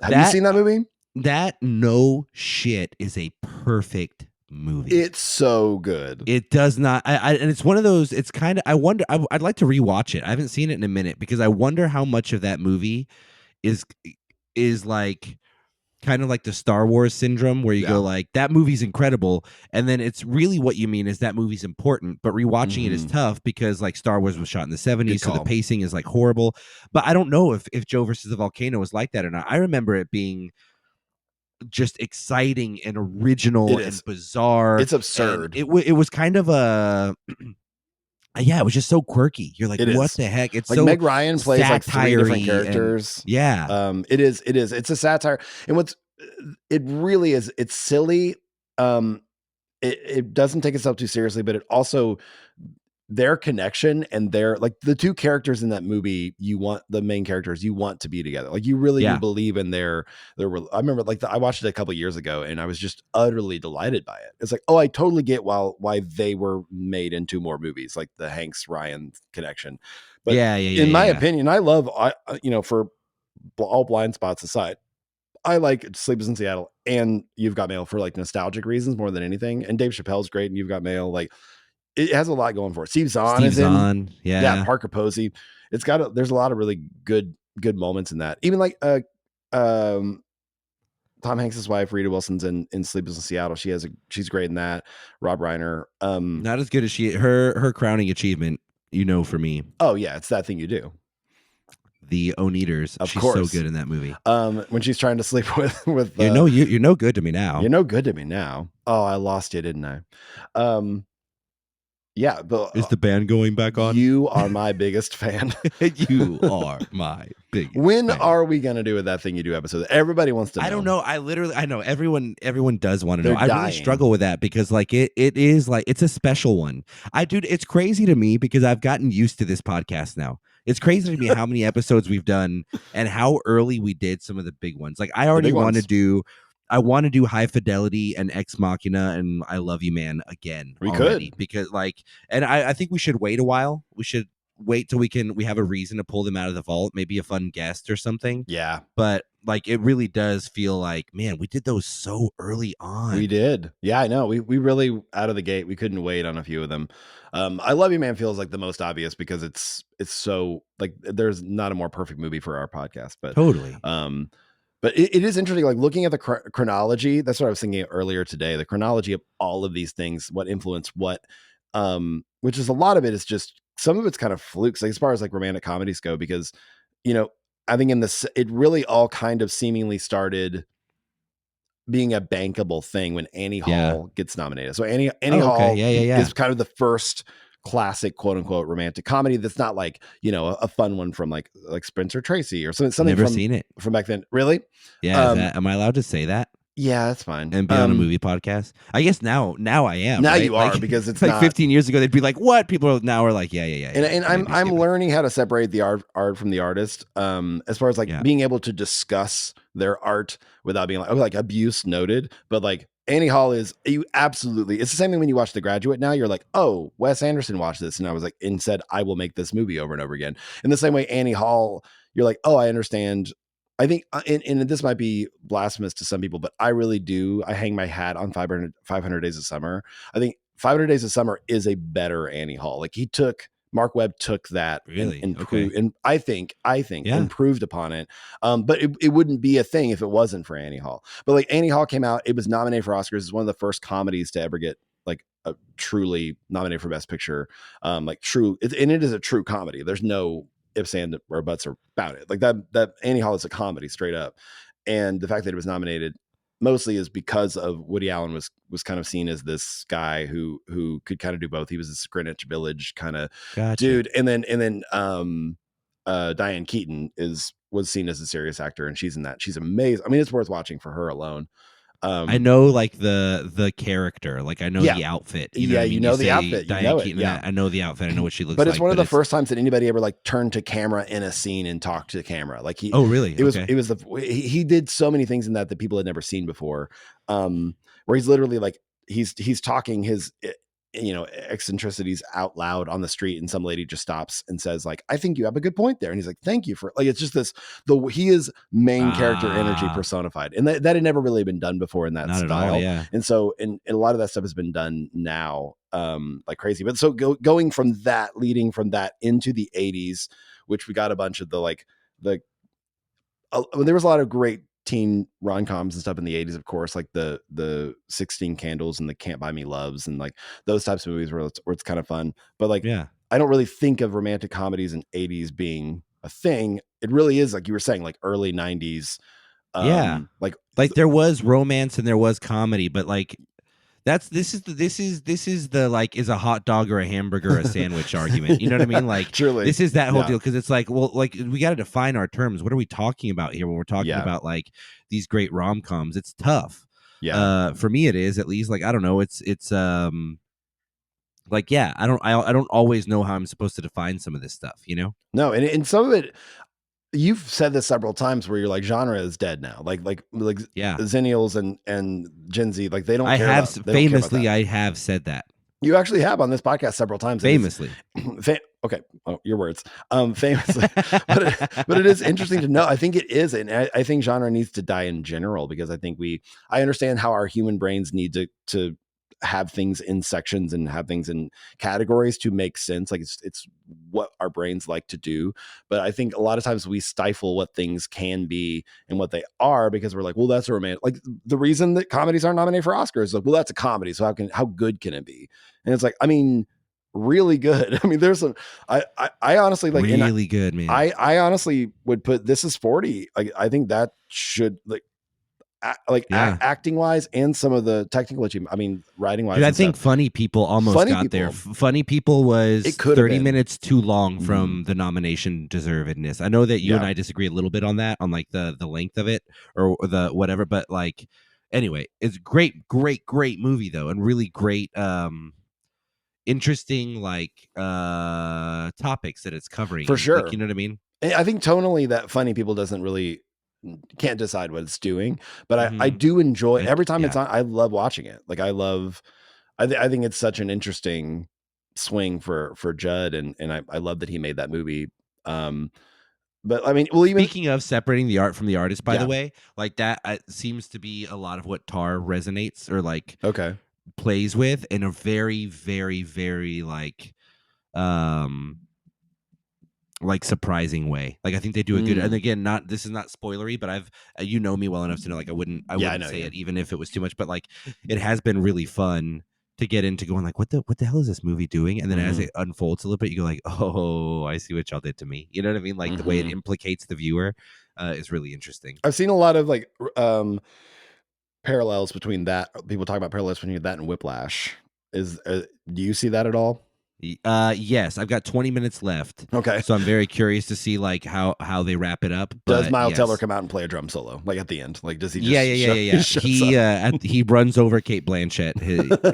Have you seen that movie? That no shit is a perfect movie. It's so good. It does not. And it's one of those. It's kind of. I wonder. I'd like to rewatch it. I haven't seen it in a minute because I wonder how much of that movie is like kind of like the Star Wars syndrome where you go like that movie's incredible and then it's really what you mean is that movie's important, but rewatching it is tough because like Star Wars was shot in the 70s, so the pacing is like horrible. But I don't know if Joe versus the Volcano was like that or not. I remember it being just exciting and original and bizarre. It's absurd. It was kind of a yeah, it was just so quirky. You're like, what the heck? It's like so Meg Ryan plays like 3 different characters. It is. It's a satire, and it really is. It's silly. It doesn't take itself too seriously, but it also their connection and their like the two characters in that movie. The main characters you want to be together. Like you really do believe in their. I remember like I watched it a couple years ago, and I was just utterly delighted by it. It's like, oh, I totally get why they were made into more movies, like the Hanks Ryan connection. But in my opinion, I love for all blind spots aside, I like Sleepless in Seattle and You've Got Mail for like nostalgic reasons more than anything. And Dave Chappelle's great, and You've Got Mail like. It has a lot going for it. Steve Zahn is in. Yeah. Parker Posey. There's a lot of really good moments in that. Even like Tom Hanks's wife, Rita Wilson's in Sleepless in Seattle. She's great in that. Rob Reiner. Not as good as her crowning achievement, for me. Oh yeah, it's That Thing You Do. The Oneaters. She's so good in that movie. When she's trying to sleep with you're no good to me now. You're no good to me now. Oh, I lost you, didn't I? Yeah, but is the band going back on? You are my biggest fan. You are my biggest. When are we gonna do That Thing You Do episode? Everybody wants to know. I don't know. I know everyone does want to know. I really struggle with that because like it is like it's a special one. Dude, it's crazy to me because I've gotten used to this podcast now. It's crazy to me how many episodes we've done and how early we did some of the big ones. Like I already want to do. I want to do High Fidelity and Ex Machina and I Love You Man again. We could because and I think we should wait a while. We should wait till we have a reason to pull them out of the vault, maybe a fun guest or something. Yeah. But like it really does feel like, man, we did those so early on. We did. Yeah, I know. We really out of the gate, we couldn't wait on a few of them. I Love You Man feels like the most obvious because it's so like there's not a more perfect movie for our podcast, but totally. But it is interesting, like looking at the chronology. That's what I was thinking earlier today. The chronology of all of these things, what influenced what, which is a lot of it is just some of it's kind of flukes, like as far as like romantic comedies go, because I think it really all kind of seemingly started being a bankable thing when Annie Hall gets nominated. So Annie Hall is kind of the first classic quote unquote romantic comedy that's not like a fun one from like Spencer Tracy or something. Never seen it from back then. Really? Yeah. Am I allowed to say that? Yeah, that's fine. And be on a movie podcast. I guess now I am. Now right? you are because it's like not... 15 years ago they'd be like, "What?" People now are like, "Yeah." And I'm learning how to separate the art from the artist. As far as like being able to discuss their art without being like abuse noted, but like Annie Hall it's the same thing when you watch The Graduate now. You're like, oh, Wes Anderson watched this. And I was like, and said, I will make this movie over and over again. In the same way, Annie Hall, you're like, oh, I understand. I think, and this might be blasphemous to some people, but I really do. I hang my hat on 500 Days of Summer. I think 500 Days of Summer is a better Annie Hall. Like Mark Webb took that and I think improved upon it. But it wouldn't be a thing if it wasn't for Annie Hall. But like Annie Hall came out, it was nominated for Oscars. It's one of the first comedies to ever get like a truly nominated for Best Picture. And it is a true comedy. There's no ifs, ands, or buts about it. Like that Annie Hall is a comedy straight up. And the fact that it was nominated mostly is because of Woody Allen was kind of seen as this guy who could kind of do both. He was this Greenwich Village kind of dude, and then Diane Keaton was seen as a serious actor, and she's in that. She's amazing. I mean, it's worth watching for her alone. I know like the character, like I know the outfit. You know what I mean? You know the outfit. Diane you know Keaton, it. Yeah, I know the outfit. I know what she looks but like. It's one of the first times that anybody ever like turned to camera in a scene and talked to the camera. Like he. Oh, really? It was he did so many things in that people had never seen before. Where he's literally like he's talking his eccentricities out loud on the street, and some lady just stops and says like, I think you have a good point there, and he's like, thank you for, like, it's just this, he is main character energy personified, and that had never really been done before in that Not style. At all, yeah. And so and a lot of that stuff has been done now like crazy. But so going from that, leading from that into the 80s, which we got a bunch of there was a lot of great teen rom-coms and stuff in the 80s, of course, like the 16 Candles and the Can't Buy Me Loves and like those types of movies where it's kind of fun. But like, yeah, I don't really think of romantic comedies in 80s being a thing. It really is, like you were saying, like early 90s. Like there was romance and there was comedy, but like this is the like, is a hot dog or a hamburger a sandwich argument. You know what I mean? Like, truly, this is that whole deal, because it's like, well, like we got to define our terms. What are we talking about here when we're talking about like these great rom-coms? It's tough. Yeah. For me, it is, at least. Like, I don't know. It's like, yeah, I don't always know how I'm supposed to define some of this stuff. You know? No, and some of it. You've said this several times where you're like, genre is dead now. Like Zennials and Gen Z, like they don't. I have said that. You actually have on this podcast several times. Famously. Okay. Oh, your words. Famously. but it is interesting to know. I think it is. And I think genre needs to die in general, because I think I understand how our human brains need to have things in sections and have things in categories to make sense. Like it's what our brains like to do. But I think a lot of times we stifle what things can be and what they are, because we're like, well, that's a romantic, like the reason that comedies aren't nominated for Oscars is like, well, that's a comedy, so how good can it be? And it's like, I mean, really good. I mean, there's some, I honestly like really good, man. I honestly would put This Is 40. I think that should acting wise and some of the technical achievement. I mean, writing wise. I think Funny People almost got there. Funny People was 30 minutes too long from the nomination deservedness. I know that you and I disagree a little bit on that, on like the length of it or the whatever, but like, anyway, it's great movie though, and really great, interesting like topics that it's covering. For sure. Like, you know what I mean? I think tonally that Funny People can't decide what it's doing, but I do enjoy every time it's on. I love watching it. Like I think it's such an interesting swing for Judd, and I love that he made that movie. But I mean, well, even speaking of separating the art from the artist, by the way, like that seems to be a lot of what Tar resonates or like plays with in a very, very, very like surprising way. Like I think they do a good, and again, this is not spoilery, but you know me well enough to know like I wouldn't say it even if it was too much, but like it has been really fun to get into going like, what the hell is this movie doing? And then as it unfolds a little bit, you go like, oh, I see what y'all did to me. You know what I mean? Like the way it implicates the viewer is really interesting. I've seen a lot of like parallels between that. People talk about parallels between that and Whiplash. Do you see that at all? Yes, I've got 20 minutes left. Okay, so I'm very curious to see like how they wrap it up. Does Miles Teller come out and play a drum solo like at the end? Like does he? Just he runs over Cate Blanchett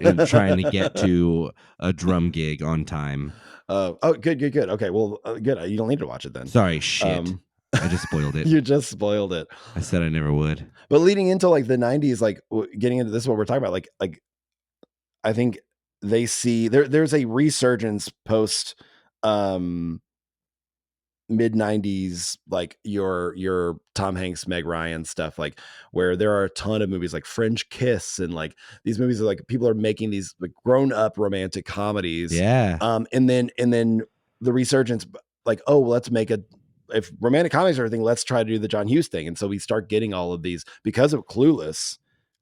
and trying to get to a drum gig on time. Good. Okay, well, good. You don't need to watch it then. Sorry, shit. I just spoiled it. You just spoiled it. I said I never would. But leading into like the 90s, like getting into this, what we're talking about, like I think they see there's a resurgence post mid 90s, like your Tom Hanks, Meg Ryan stuff, like where there are a ton of movies like French Kiss, and like these movies are like people are making these like grown up romantic comedies. Yeah. And then the resurgence, like, oh, well, let's make if romantic comedies are everything, let's try to do the John Hughes thing. And so we start getting all of these because of Clueless.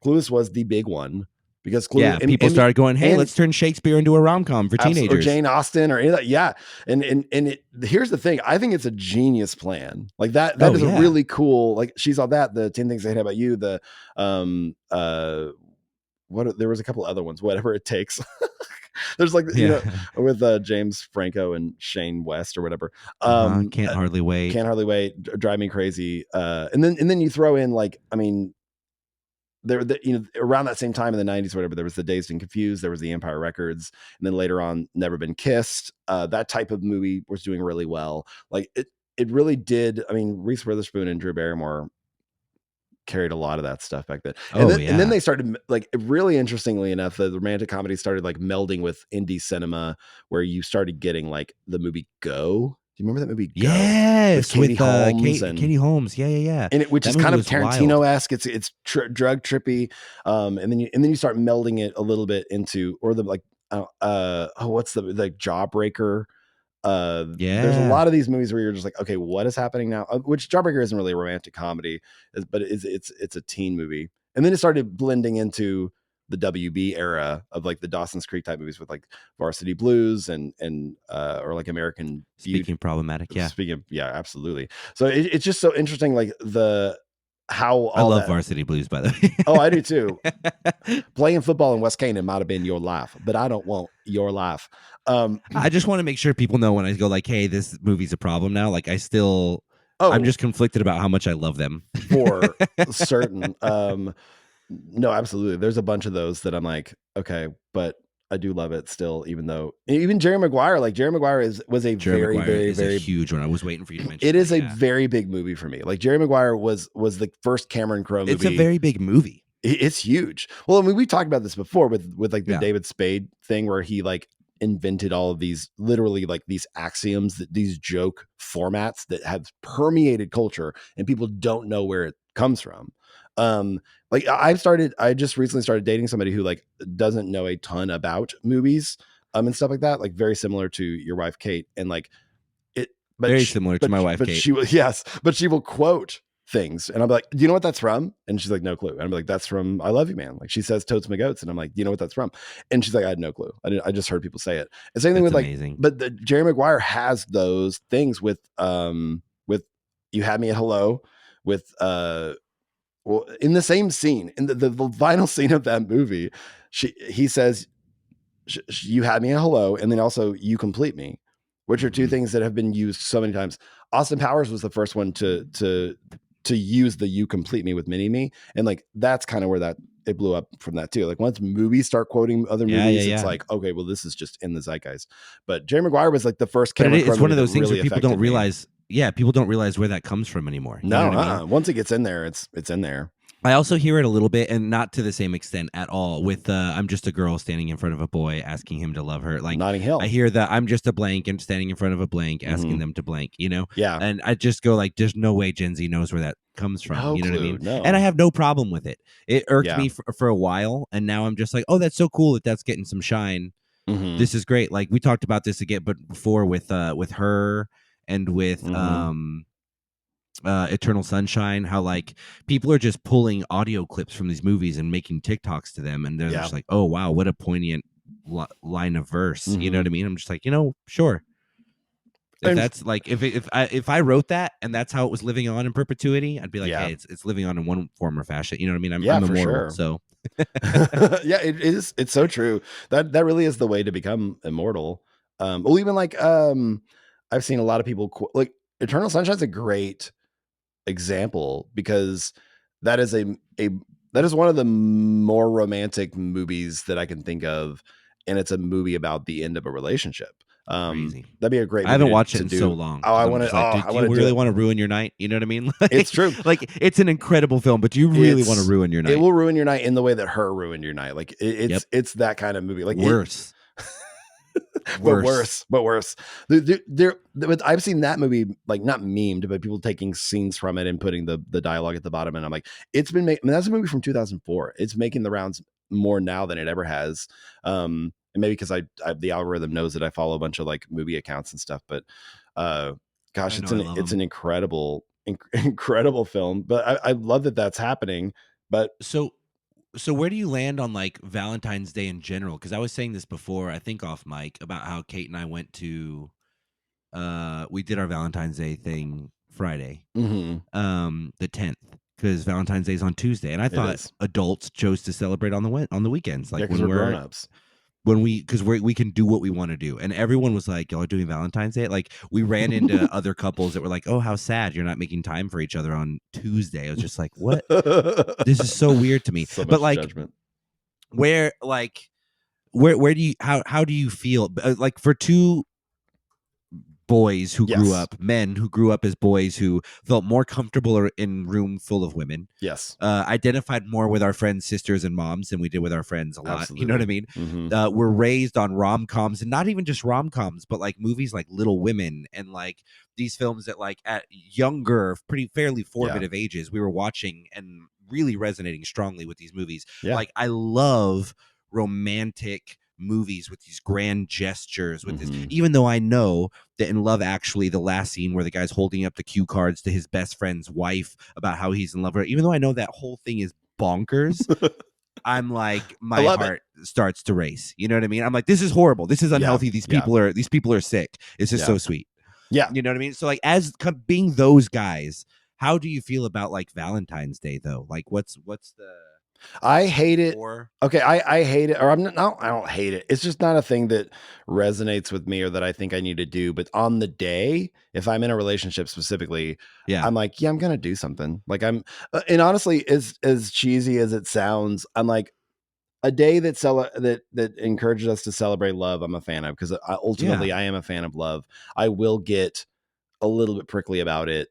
Clueless was the big one. because people started going, hey, let's turn Shakespeare into a rom-com for teenagers, or Jane Austen or any of that. Yeah, and here's the thing: I think it's a genius plan. Like that is a really cool. Like She's All That, the 10 Things I Hate About You, the there was a couple other ones. Whatever It Takes. There's like with James Franco and Shane West or whatever. Can't Hardly Wait. Can't Hardly Wait. Drive Me Crazy. And then you throw in like, I mean, around that same time in the 90s or whatever, there was the Dazed and Confused, there was the Empire Records, and then later on Never Been Kissed. That type of movie was doing really well. Like it really did. I mean, Reese Witherspoon and Drew Barrymore carried a lot of that stuff back then. And then they started, like, really interestingly enough, the romantic comedy started like melding with indie cinema, where you started getting like the movie Go. Do you remember that movie? Go? Yes, with Katie Holmes. Yeah. And which is kind of Tarantino-esque. It's drug trippy. And then you start melding it a little bit into, or the like, what's the Jawbreaker? There's a lot of these movies where you're just like, okay, what is happening now? Which Jawbreaker isn't really a romantic comedy, but it's a teen movie. And then it started blending into the WB era of like the Dawson's Creek type movies with like Varsity Blues and or like American Beauty. Speaking Problematic, absolutely. So it's just so interesting, like I love Varsity Blues, by the way. Oh, I do too. Playing football in West Canaan might have been your life, but I don't want your life. I just want to make sure people know when I go like, hey, this movie's a problem now. Like I'm just conflicted about how much I love them. For certain. No, absolutely. There's a bunch of those that I'm like, okay, but I do love it still, even Jerry Maguire, like Jerry Maguire was a very huge one. I was waiting for you to mention it. Is a very big movie for me. Like Jerry Maguire was the first Cameron Crowe movie. It's a very big movie. It's huge. Well, I mean, we talked about this before with like the David Spade thing, where he like invented all of these, literally like these axioms, these joke formats that have permeated culture, and people don't know where it comes from. Like I just recently started dating somebody who like doesn't know a ton about movies, and stuff like that, like very similar to your wife, Kate, and like similar to my wife, Kate. But she will quote things, and I'm like, do you know what that's from? And she's like, no clue. And I'm like, that's from I Love You Man. Like she says Totes My Goats, and I'm like, do you know what that's from? And she's like, I had no clue. I just heard people say it. And same thing with amazing. But the Jerry Maguire has those things with You Had Me at Hello, with well, in the same scene, in the final scene of that movie, he says, you had me at hello, and then also you complete me, which are two things that have been used so many times. Austin Powers was the first one to use the you complete me with mini me, and like that's kind of where it blew up from that too. Like once movies start quoting other movies, it's like, okay, well, this is just in the zeitgeist. But Jerry Maguire was like the first Cameron Crowe. It's one of those things where people don't realize. Yeah, people don't realize where that comes from anymore. You know what I mean? Once it gets in there, it's in there. I also hear it a little bit, and not to the same extent at all, with I'm just a girl standing in front of a boy asking him to love her. Like Notting Hill. I hear that I'm just a blank and standing in front of a blank asking them to blank, you know? Yeah. And I just go like, there's no way Gen Z knows where that comes from. No you know clue, what I mean? No. And I have no problem with it. It irked me for a while, and now I'm just like, oh, that's so cool that's getting some shine. Mm-hmm. This is great. Like we talked about this again, but before with her and with Eternal Sunshine, how like people are just pulling audio clips from these movies and making TikToks to them, and they're just like, oh wow, what a poignant line of verse. You know what I mean? I'm just like, sure. If that's like if I wrote that and that's how it was living on in perpetuity, I'd be like, hey, it's living on in one form or fashion. You know what I mean? I'm immortal, sure. So yeah, it is. It's so true. That really is the way to become immortal. Well, even like I've seen a lot of people like Eternal Sunshine's a great example, because that is one of the more romantic movies that I can think of, and it's a movie about the end of a relationship. Crazy. That'd be a great movie. I haven't watched it in so long. Oh, I want to. Like, do you really want to ruin your night? You know what I mean? Like, it's true. Like it's an incredible film, but do you really want to ruin your night? It will ruin your night in the way that Her ruined your night. Like it's that kind of movie. Like worse. But worse. I've seen that movie, like not memed, but people taking scenes from it and putting the dialogue at the bottom. And I'm like, it's been made. I mean, that's a movie from 2004. It's making the rounds more now than it ever has. And maybe because the algorithm knows that I follow a bunch of like movie accounts and stuff. But gosh, it's an incredible film. But I love that that's happening. But so So where do you land on like Valentine's Day in general? Because I was saying this before, I think off mic, about how Kate and I went to we did our Valentine's Day thing Friday, the 10th, because Valentine's Day is on Tuesday, and I thought adults chose to celebrate on the weekends, like because we're grown-ups. Because we can do what we want to do, and everyone was like, "Y'all are doing Valentine's Day." Like we ran into other couples that were like, "Oh, how sad you're not making time for each other on Tuesday." I was just like, "What? This is so weird to me." So but much like, judgment. where do you how do you feel like for two boys who grew up, men who grew up as boys who felt more comfortable in room full of women. Yes. Identified more with our friends' sisters and moms than we did with our friends a lot. Absolutely. You know what I mean? Mm-hmm. We're raised on rom-coms, and not even just rom-coms, but like movies like Little Women and like these films that like at younger, fairly formative ages, we were watching and really resonating strongly with these movies. Yeah. Like I love romantic movies with these grand gestures with this, even though I know that in Love Actually, the last scene where the guy's holding up the cue cards to his best friend's wife about how he's in love with her, even though I know that whole thing is bonkers, I'm like, my heart starts to race. You know what I mean? I'm like, this is horrible. This is unhealthy. These people are sick. It's just so sweet. Yeah. You know what I mean? So like, as being those guys, how do you feel about like Valentine's Day though? Like what's the I hate it. Okay, I hate it, or I don't hate it. It's just not a thing that resonates with me or that I think I need to do. But on the day, if I'm in a relationship specifically, I'm like, I'm gonna do something. Like and honestly, as cheesy as it sounds, I'm like, a day that encourages us to celebrate love, I'm a fan of, because ultimately I am a fan of love. I will get a little bit prickly about it.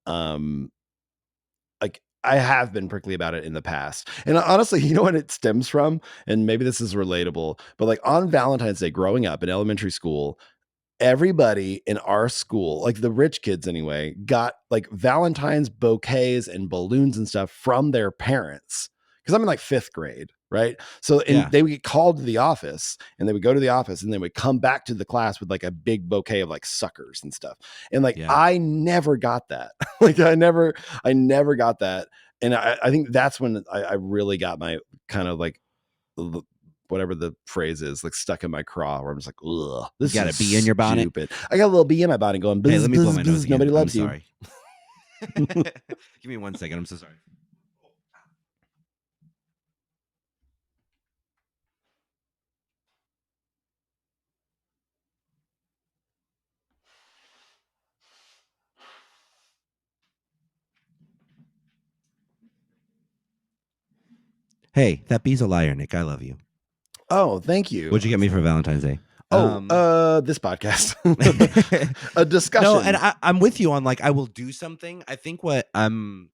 Like I have been prickly about it in the past. And honestly, you know what it stems from? And maybe this is relatable, but like on Valentine's Day, growing up in elementary school, everybody in our school, like the rich kids anyway, got like Valentine's bouquets and balloons and stuff from their parents. Because I'm in like 5th grade, right? So they would get called to the office, and they would go to the office, and they would come back to the class with like a big bouquet of like suckers and stuff. And like I never got that. Like I never got that. And I think that's when I really got my kind of like whatever the phrase is, like stuck in my craw, where I'm just like, ugh, this got is a bee in your bonnet. Stupid. I got a little bee in my bonnet going, buzz, hey, let me blow my nose again. Nobody loves I'm you. Sorry. Give me 1 second. I'm so sorry. Hey, that bee's a liar, Nick. I love you. Oh, thank you. What'd you get me for Valentine's Day? This podcast. A discussion. No, and I'm with you on like I will do something. I think what I'm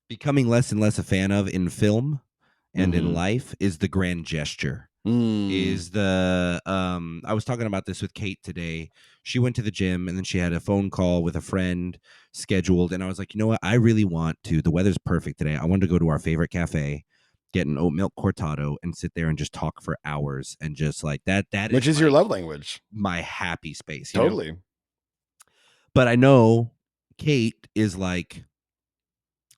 becoming less and less a fan of in film and in life is the grand gesture. Is the I was talking about this with Kate today. She went to the gym and then she had a phone call with a friend scheduled, and I was like, you know what, I really want to, the weather's perfect today, I want to go to our favorite cafe, get an oat milk cortado, and sit there and just talk for hours, and just like that which is like your love language, my happy space, totally know? But I know Kate is like,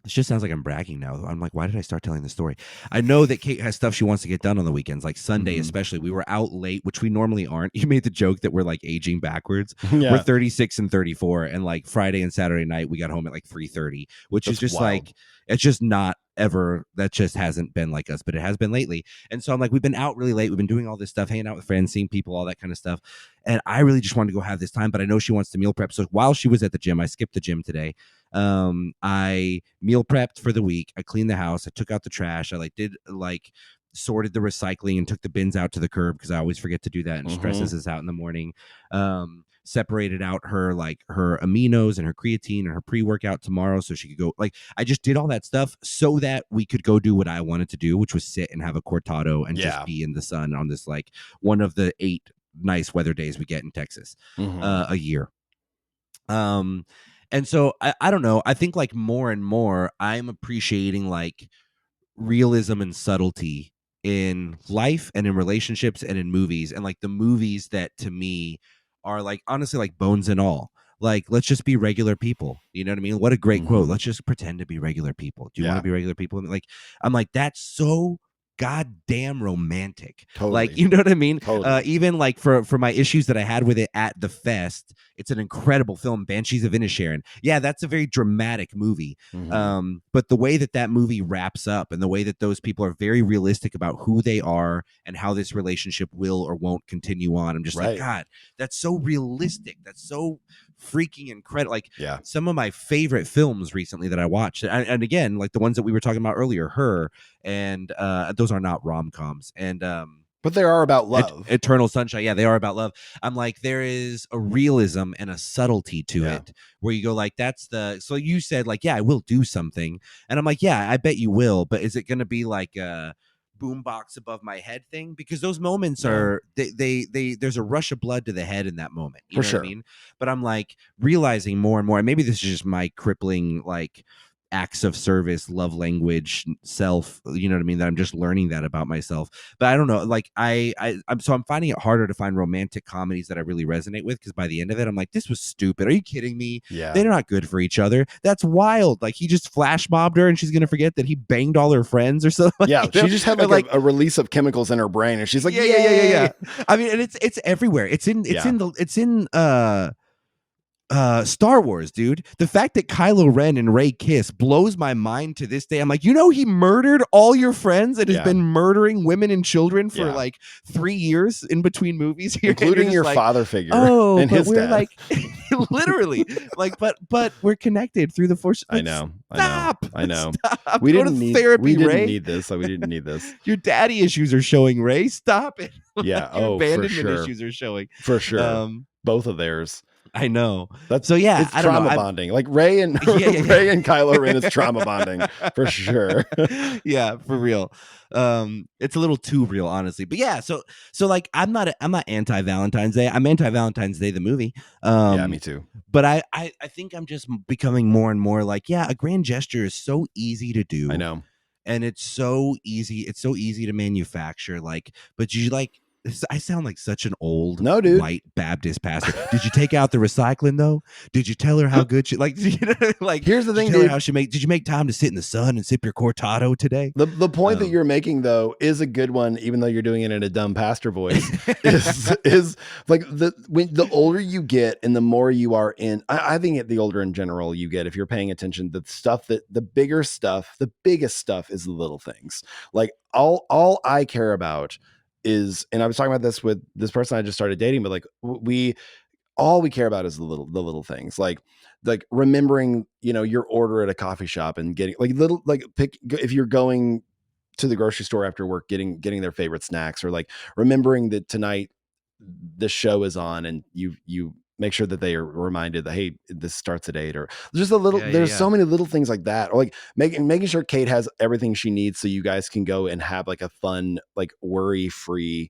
this just sounds like I'm bragging now. I'm like, why did I start telling the story? I know that Kate has stuff she wants to get done on the weekends, like Sunday especially. We were out late, which we normally aren't. You made the joke that we're like aging backwards. We're 36 and 34, and like Friday and Saturday night we got home at like 3:30, which is just wild. Like, it's just not ever, that just hasn't been like us, but it has been lately. And so I'm like, we've been out really late, we've been doing all this stuff, hanging out with friends, seeing people, all that kind of stuff, and I really just wanted to go have this time. But I know she wants to meal prep, so while she was at the gym, I skipped the gym today. I meal prepped for the week. I cleaned the house, I took out the trash, I sorted the recycling and took the bins out to the curb, because I always forget to do that and stresses us out in the morning. Separated out her aminos and her creatine and her pre-workout tomorrow, so she could go, like, I just did all that stuff so that we could go do what I wanted to do, which was sit and have a cortado and just be in the sun on this, like, one of the 8 nice weather days we get in Texas a year. And so I don't know, I think like more and more I'm appreciating like realism and subtlety in life and in relationships and in movies, and like the movies that to me are like honestly like Bones and All, like, let's just be regular people. You know what I mean? What a great quote. Let's just pretend to be regular people. Do you want to be regular people? Like, I'm like, that's so goddamn romantic. Totally. Like, you know what I mean? Totally. Even like for my issues that I had with it at the fest, it's an incredible film, Banshees of Inisherin. Yeah, that's a very dramatic movie. But the way that movie wraps up and the way that those people are very realistic about who they are and how this relationship will or won't continue on, I'm just like, God, that's so realistic. That's so freaking incredible. Like, some of my favorite films recently that I watched, and again, like the ones that we were talking about earlier, Her, and those are not rom-coms, and but they are about love. Eternal Sunshine, yeah, they are about love. I'm like, there is a realism and a subtlety to it where you go like, so you said like, yeah, I will do something, and I'm like, yeah, I bet you will, but is it going to be like a boombox above my head thing? Because those moments are they there's a rush of blood to the head in that moment, you know what I mean? But I'm like realizing more and more, and maybe this is just my crippling like acts of service, love language, self, you know what I mean, that I'm just learning that about myself. But I don't know, like I'm finding it harder to find romantic comedies that I really resonate with, because by the end of it I'm like, this was stupid. Are you kidding me? They're not good for each other. That's wild. Like, he just flash mobbed her and she's gonna forget that he banged all her friends or something. She just had like a release of chemicals in her brain, and she's like, yeah. I mean, and it's everywhere. It's in Star Wars, dude. The fact that Kylo Ren and Rey kiss blows my mind to this day. I'm like, he murdered all your friends and has been murdering women and children for like 3 years in between movies here, including your father figure. Oh, and but his we're dad. like, literally, like, but we're connected through the Force. Like, I know. Stop. We Go didn't to need therapy, We didn't Rey. need this. We didn't need this. Your daddy issues are showing, Rey. Stop it. Yeah. Your abandonment for sure. issues are showing. For sure. Both of theirs. I know. It's I don't trauma know. bonding. Like Rey and Rey and Kylo Ren is trauma bonding for sure. Yeah, for real. It's a little too real, honestly. But yeah, so like, I'm not anti Valentine's Day. I'm anti Valentine's Day the movie. Yeah, me too. But I think I'm just becoming more and more like, a grand gesture is so easy to do. I know. And it's so easy to manufacture. Like, but you like, I sound like such an old white Baptist pastor. Did you take out the recycling though? Did you tell her how good she like? Like, here's the thing, dude. dude. How did you make time to sit in the sun and sip your cortado today? The point that you're making though is a good one, even though you're doing it in a dumb pastor voice. is like the older you get and the more you are in. I think the older in general you get, if you're paying attention, the biggest stuff is the little things. Like all I care about is, and I was talking about this with this person I just started dating, but like all we care about is the little things, like remembering, your order at a coffee shop and getting if you're going to the grocery store after work, getting their favorite snacks, or like remembering that tonight the show is on and you make sure that they are reminded that, hey, this starts at 8, or just a little, there's so many little things like that, or like making sure Kate has everything she needs so you guys can go and have like a fun, like worry-free,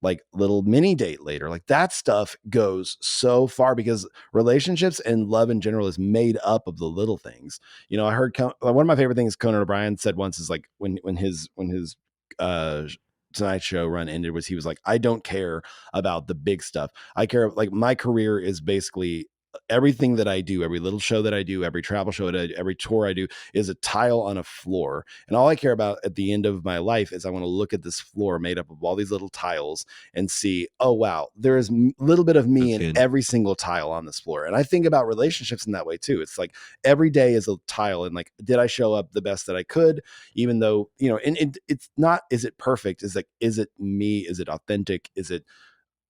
like little mini date later. Like that stuff goes so far, because relationships and love in general is made up of the little things. I heard one of my favorite things Conan O'Brien said once is like, when his Tonight Show run ended, he was like, I don't care about the big stuff. I care, like, my career is basically everything that I do, every little show that I do, every travel show, every tour I do is a tile on a floor. And all I care about at the end of my life is I want to look at this floor made up of all these little tiles and see, oh, wow, there is a little bit of me in every single tile on this floor. And I think about relationships in that way too. It's like every day is a tile, and like, did I show up the best that I could, even though, and it's not, is it perfect? Is like, is it me? Is it authentic? Is it,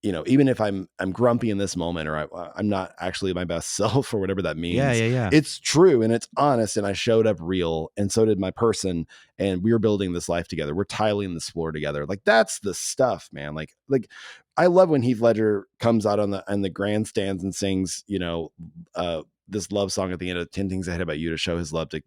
even if I'm grumpy in this moment, or I'm not actually my best self, or whatever that means. Yeah. It's true and it's honest, and I showed up real, and so did my person, and we were building this life together. We're tiling this floor together. Like, that's the stuff, man. Like I love when Heath Ledger comes out on the grandstands and sings, this love song at the end of 10 Things I Hate About You, to show his love to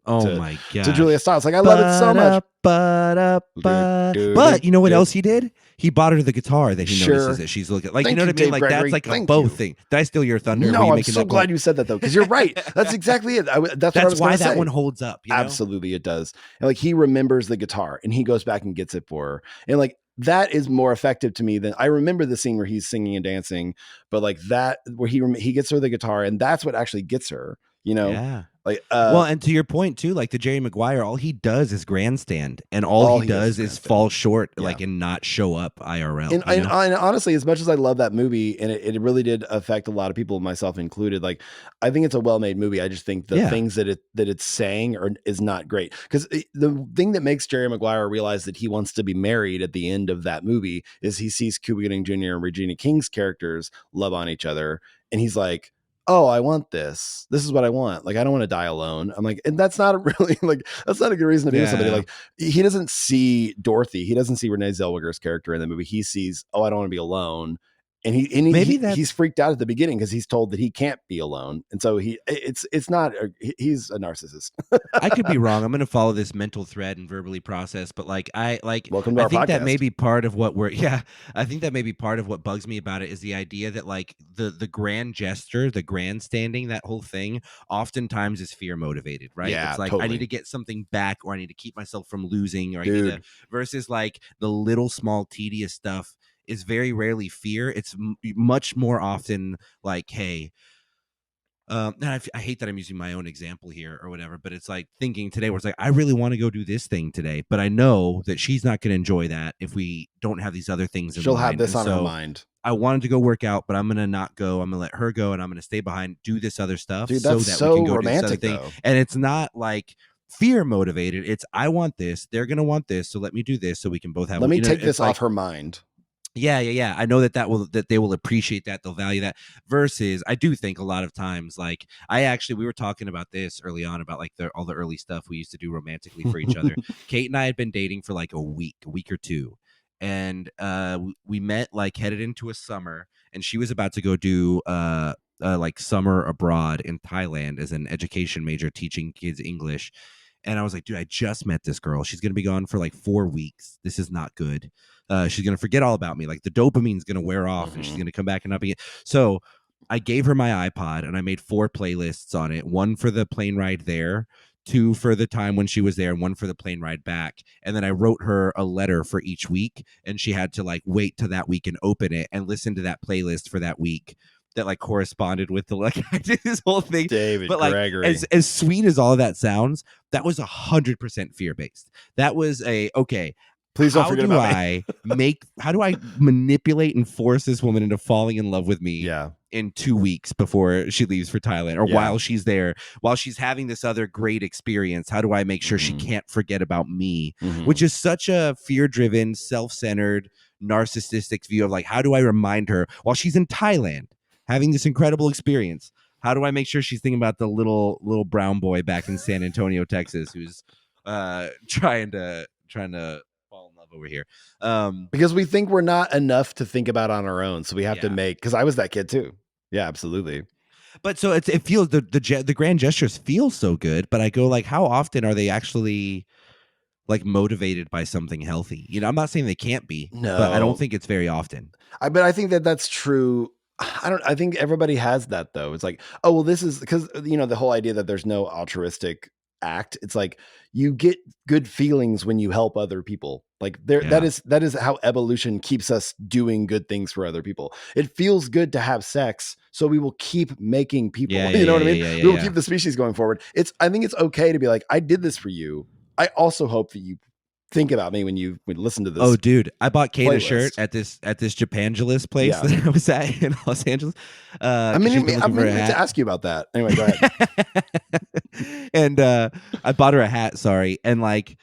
Julia Stiles. Like, I love it so much. But you know what else he did? He bought her the guitar that he notices that she's looking like. Thank you know what I mean? Dave like Gregory. That's like Thank a both you. thing. Did I steal your thunder? No, I'm so glad you said that though, because you're right. That's exactly it. That's why that say. one holds up. Absolutely, it does. And like, he remembers the guitar and he goes back and gets it for her. And like, that is more effective to me than I remember the scene where he's singing and dancing, but like that where he gets her the guitar, and that's what actually gets her, Yeah. Like, well, and to your point too, like the Jerry Maguire, all he does is grandstand, and all he does is fall short, like, and not show up IRL. And honestly, as much as I love that movie, and it really did affect a lot of people, myself included, like, I think it's a well-made movie. I just think the things that it's saying is not great. Because the thing that makes Jerry Maguire realize that he wants to be married at the end of that movie is he sees Cuba Gooding Jr. and Regina King's characters love on each other, and he's like, oh, I want this. This is what I want. Like, I don't want to die alone. I'm like, and that's not really like, that's not a good reason to be with somebody. Like, he doesn't see Dorothy. He doesn't see Renee Zellweger's character in the movie. He sees, oh, I don't want to be alone. And he's freaked out at the beginning because he's told that he can't be alone. And so he's a narcissist. I could be wrong. I'm going to follow this mental thread and verbally process, but welcome to our podcast. That may be part of what I think that may be part of what bugs me about it is the idea that like the grand gesture, the grandstanding, that whole thing oftentimes is fear motivated, right? Yeah, it's like, totally. I need to get something back, or I need to keep myself from losing, or I need to, versus like the little small tedious stuff is very rarely fear. It's much more often like, hey, and I hate that I'm using my own example here or whatever, but it's like thinking today where it's like, I really want to go do this thing today, but I know that she's not going to enjoy that if we don't have these other things in She'll line. have this on her mind. I wanted to go work out, but I'm going to not go. I'm going to let her go, and I'm going to stay behind, do this other stuff. Dude, that's so we can go romantic, do this other thing. And it's not like fear motivated. It's, I want this. They're going to want this. So let me do this so we can both have. Let me take this off her mind. Yeah. I know that they will appreciate that. They'll value that. Versus, I do think a lot of times, like we were talking about this early on about like all the early stuff we used to do romantically for each other. Kate and I had been dating for like a week or two. And we met like headed into a summer, and she was about to go do like summer abroad in Thailand as an education major, teaching kids English. And I was like, dude, I just met this girl. She's going to be gone for like 4 weeks. This is not good. She's going to forget all about me. Like the dopamine's going to wear off, and she's going to come back and not be. So I gave her my iPod, and I made 4 playlists on it. 1 for the plane ride there, 2 for the time when she was there, and 1 for the plane ride back. And then I wrote her a letter for each week, and she had to like wait to that week and open it and listen to that playlist for that week that like corresponded with the, like, I did this whole thing. David but like, Gregory. as sweet as all of that sounds, that was 100% fear-based. That was please don't forget about me. How do I manipulate and force this woman into falling in love with me? Yeah. In 2 weeks before she leaves for Thailand, or while she's there, while she's having this other great experience, how do I make sure she can't forget about me? Which is such a fear-driven, self-centered, narcissistic view of like, how do I remind her while she's in Thailand having this incredible experience? How do I make sure she's thinking about the little brown boy back in San Antonio, Texas, who's trying to fall in love over here? Because we think we're not enough to think about on our own, so we have to make. Because I was that kid too. Yeah, absolutely. But so it feels the grand gestures feel so good, but I go like, how often are they actually like motivated by something healthy? You know, I'm not saying they can't be, but I don't think it's very often. But I think that's true. I think everybody has that though. It's like, oh, well, this is because, the whole idea that there's no altruistic act. It's like you get good feelings when you help other people. Like that is how evolution keeps us doing good things for other people. It feels good to have sex, so we will keep making people. You know what I mean? We will keep the species going forward. I think it's okay to be like, I did this for you. I also hope that you think about me when you listen to this. Oh, dude, I bought Kate a shirt at this Japangelis place that I was at in Los Angeles. I'm meaning to ask you about that. Anyway, go ahead. And I bought her a hat. Sorry, and like,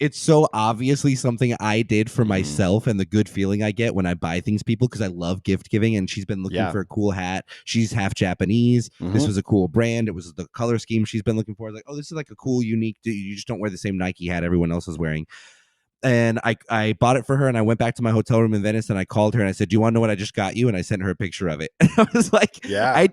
it's so obviously something I did for myself, and the good feeling I get when I buy things people, because I love gift giving. And she's been looking for a cool hat. She's half Japanese. This was a cool brand. It was the color scheme she's been looking for. Like, oh, this is like a cool, unique. You just don't wear the same Nike hat everyone else is wearing. And I bought it for her, and I went back to my hotel room in Venice, and I called her and I said, do you want to know what I just got you? And I sent her a picture of it. And I was like, I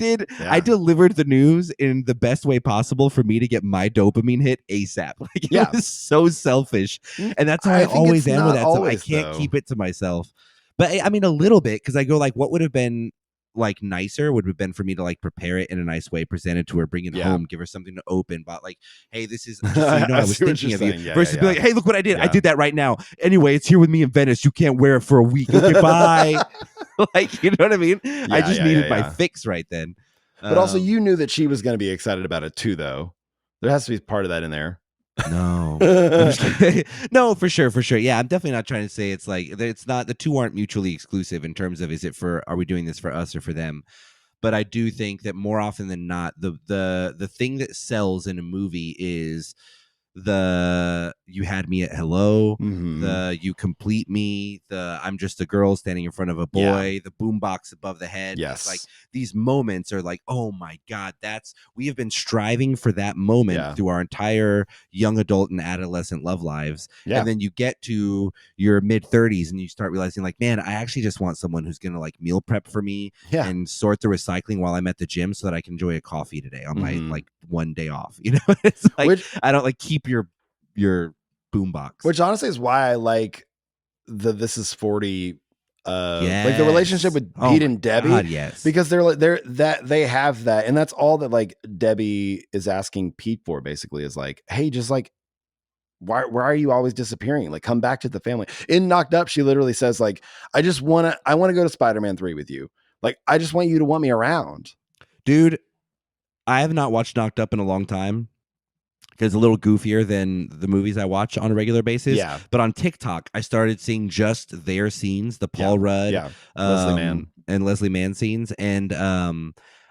delivered the news in the best way possible for me to get my dopamine hit ASAP. Like, it was so selfish. And that's how I always am with that stuff. I can't keep it to myself. But I mean, a little bit, because I go like, what would have been like nicer would have been for me to like prepare it in a nice way, present it to her, bring it home, give her something to open, but like, hey, this is just so you know, I was thinking of you, versus be like, hey, look what I did. I did that right now. Anyway, it's here with me in Venice. You can't wear it for a week. Okay, bye. Like, you know what I mean? I just needed my fix right then. But also, you knew that she was going to be excited about it too, though. There has to be part of that in there. No, no, for sure. Yeah, I'm definitely not trying to say it's like it's not. The two aren't mutually exclusive in terms of are we doing this for us or for them? But I do think that more often than not, the thing that sells in a movie is the you had me at hello, the you complete me, the I'm just a girl standing in front of a boy, the boombox above the head. Yes, like these moments are like, oh my god, we have been striving for that moment through our entire young adult and adolescent love lives. And then you get to your mid-30s and you start realizing like, man, I actually just want someone who's gonna like meal prep for me and sort the recycling while I'm at the gym so that I can enjoy a coffee today on my like one day off. You know, it's like I don't like keep your boombox, which honestly is why I like the This Is 40 like the relationship with Pete and Debbie, because they have that, and that's all that like Debbie is asking Pete for basically is like, hey, just like why are you always disappearing? Like, come back to the family. In Knocked Up, she literally says like, I want to go to Spider-Man 3 with you. Like, I just want you to want me around. Dude, I have not watched Knocked Up in a long time. It's a little goofier than the movies I watch on a regular basis. Yeah. But on TikTok, I started seeing just their scenes, the Paul Rudd and Leslie Mann scenes. And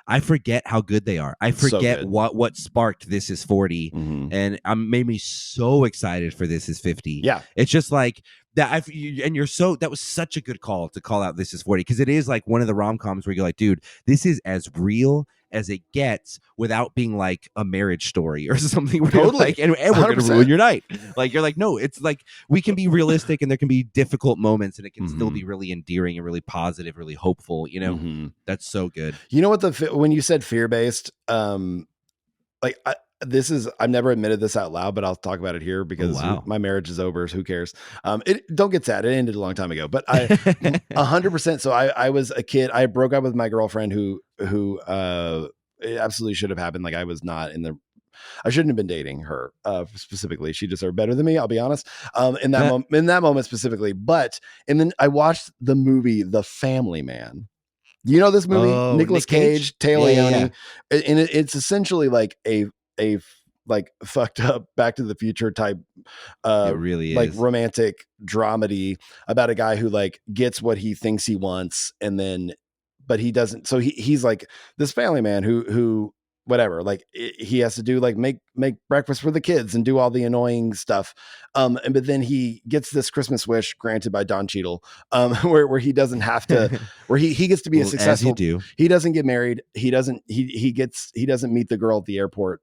I forget how good they are. I forget what sparked This Is 40. And it made me so excited for This Is 50. Yeah. It's just like that. That was such a good call to call out This Is 40, because it is like one of the rom-coms where you're like, dude, this is as real as it gets without being like a marriage story or something where you're like, and we're going to ruin your night. Like, you're like, no, it's like we can be realistic and there can be difficult moments and it can still be really endearing and really positive, really hopeful. You know, that's so good. You know what, when you said fear-based, like I've never admitted this out loud, but I'll talk about it here because my marriage is over. So who cares? Don't get sad. It ended a long time ago, but 100%. So I was a kid. I broke up with my girlfriend who it absolutely should have happened. Like, I was not I shouldn't have been dating her specifically. She deserved better than me, I'll be honest. In that moment specifically, and then I watched the movie, The Family Man. You know this movie? Nicolas Cage, Taylor Leone. And it's essentially like a like fucked up Back to the Future type it really like is romantic dramedy about a guy who like gets what he thinks he wants, and then but he doesn't. So he's like this family man who whatever, like he has to do like make breakfast for the kids and do all the annoying stuff, but then he gets this Christmas wish granted by Don Cheadle, where he doesn't have to where he gets to be a successful, he doesn't get married, he doesn't meet the girl at the airport,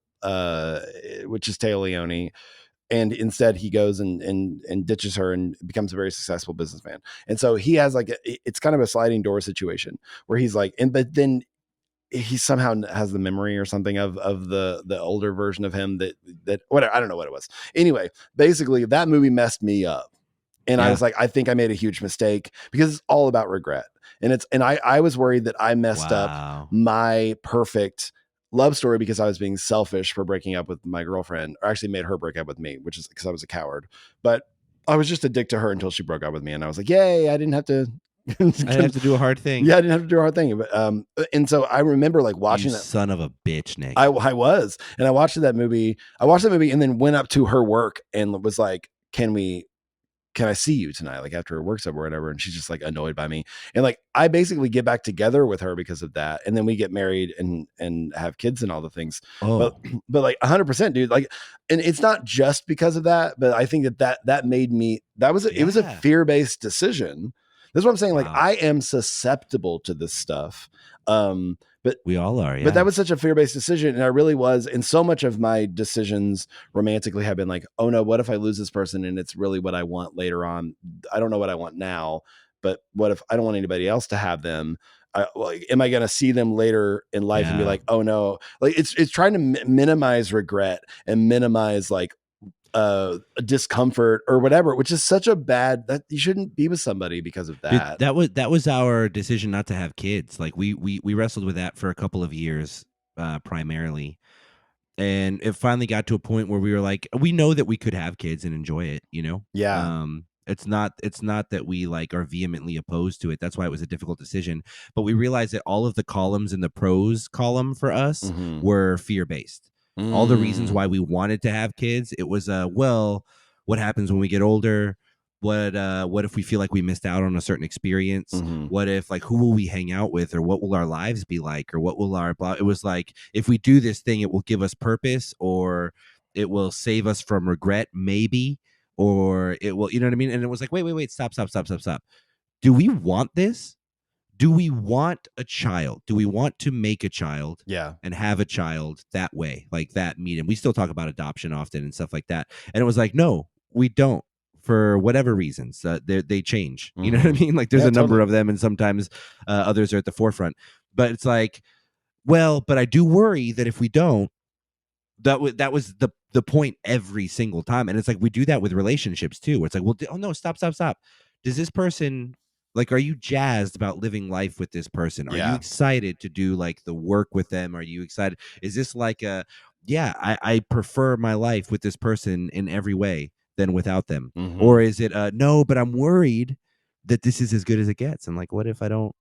which is Taylor Leone, and instead he goes and ditches her and becomes a very successful businessman. And so he has like it's kind of a sliding door situation where he's like, but then he somehow has the memory or something of the older version of him that whatever, I don't know what it was. Anyway, basically that movie messed me up. And I was like, I think I made a huge mistake, because it's all about regret. And I was worried that I messed up my perfect love story because I was being selfish for breaking up with my girlfriend, or actually made her break up with me, which is because I was a coward. But I was just a dick to her until she broke up with me. And I was like, yay, I didn't have to I didn't have to do a hard thing. Yeah, I didn't have to do a hard thing. But and so I remember like watching that. Son of a bitch, Nick. I was, and I watched that movie. And then went up to her work and was like, "Can I see you tonight? Like after work's over or whatever." And she's just like annoyed by me. And like I basically get back together with her because of that. And then we get married and have kids and all the things. But like 100%, dude. Like, and it's not just because of that, but I think that made me. It was a fear-based decision. That's what I'm saying. Like, I am susceptible to this stuff. But we all are. Yeah. But that was such a fear-based decision. And I really was. And so much of my decisions romantically have been like, oh no, what if I lose this person? And it's really what I want later on. I don't know what I want now, but what if I don't want anybody else to have them? Am I going to see them later in life and be like, oh no, like it's trying to minimize regret and minimize like discomfort or whatever, which is such a bad, that you shouldn't be with somebody because of that. Dude, that was our decision not to have kids. Like we wrestled with that for a couple of years, primarily. And it finally got to a point where we were like, we know that we could have kids and enjoy it, you know? Yeah. It's not that we like are vehemently opposed to it. That's why it was a difficult decision. But we realized that all of the columns in the pros column for us were fear-based. All the reasons why we wanted to have kids, it was well, what happens when we get older? What if we feel like we missed out on a certain experience? What if, like, who will we hang out with, or what will our lives be like, or what will our blah? It was like, if we do this thing, it will give us purpose, or it will save us from regret, maybe, or it will, you know what I mean? And it was like, wait, stop. Do we want this? Do we want a child? Do we want to make a child? Yeah. And have a child that way, like that medium? We still talk about adoption often and stuff like that. And it was like, no, we don't. For whatever reasons, they change. You know what I mean? Like, there's a number of them, and sometimes others are at the forefront. But it's like, well, but I do worry that if we don't, that was the point every single time. And it's like, we do that with relationships too. It's like, well, oh no, stop. Does this person, like, are you jazzed about living life with this person? Are you excited to do like the work with them? Are you excited? Is this like I prefer my life with this person in every way than without them? Or is it no, but I'm worried that this is as good as it gets? And like, what if I don't?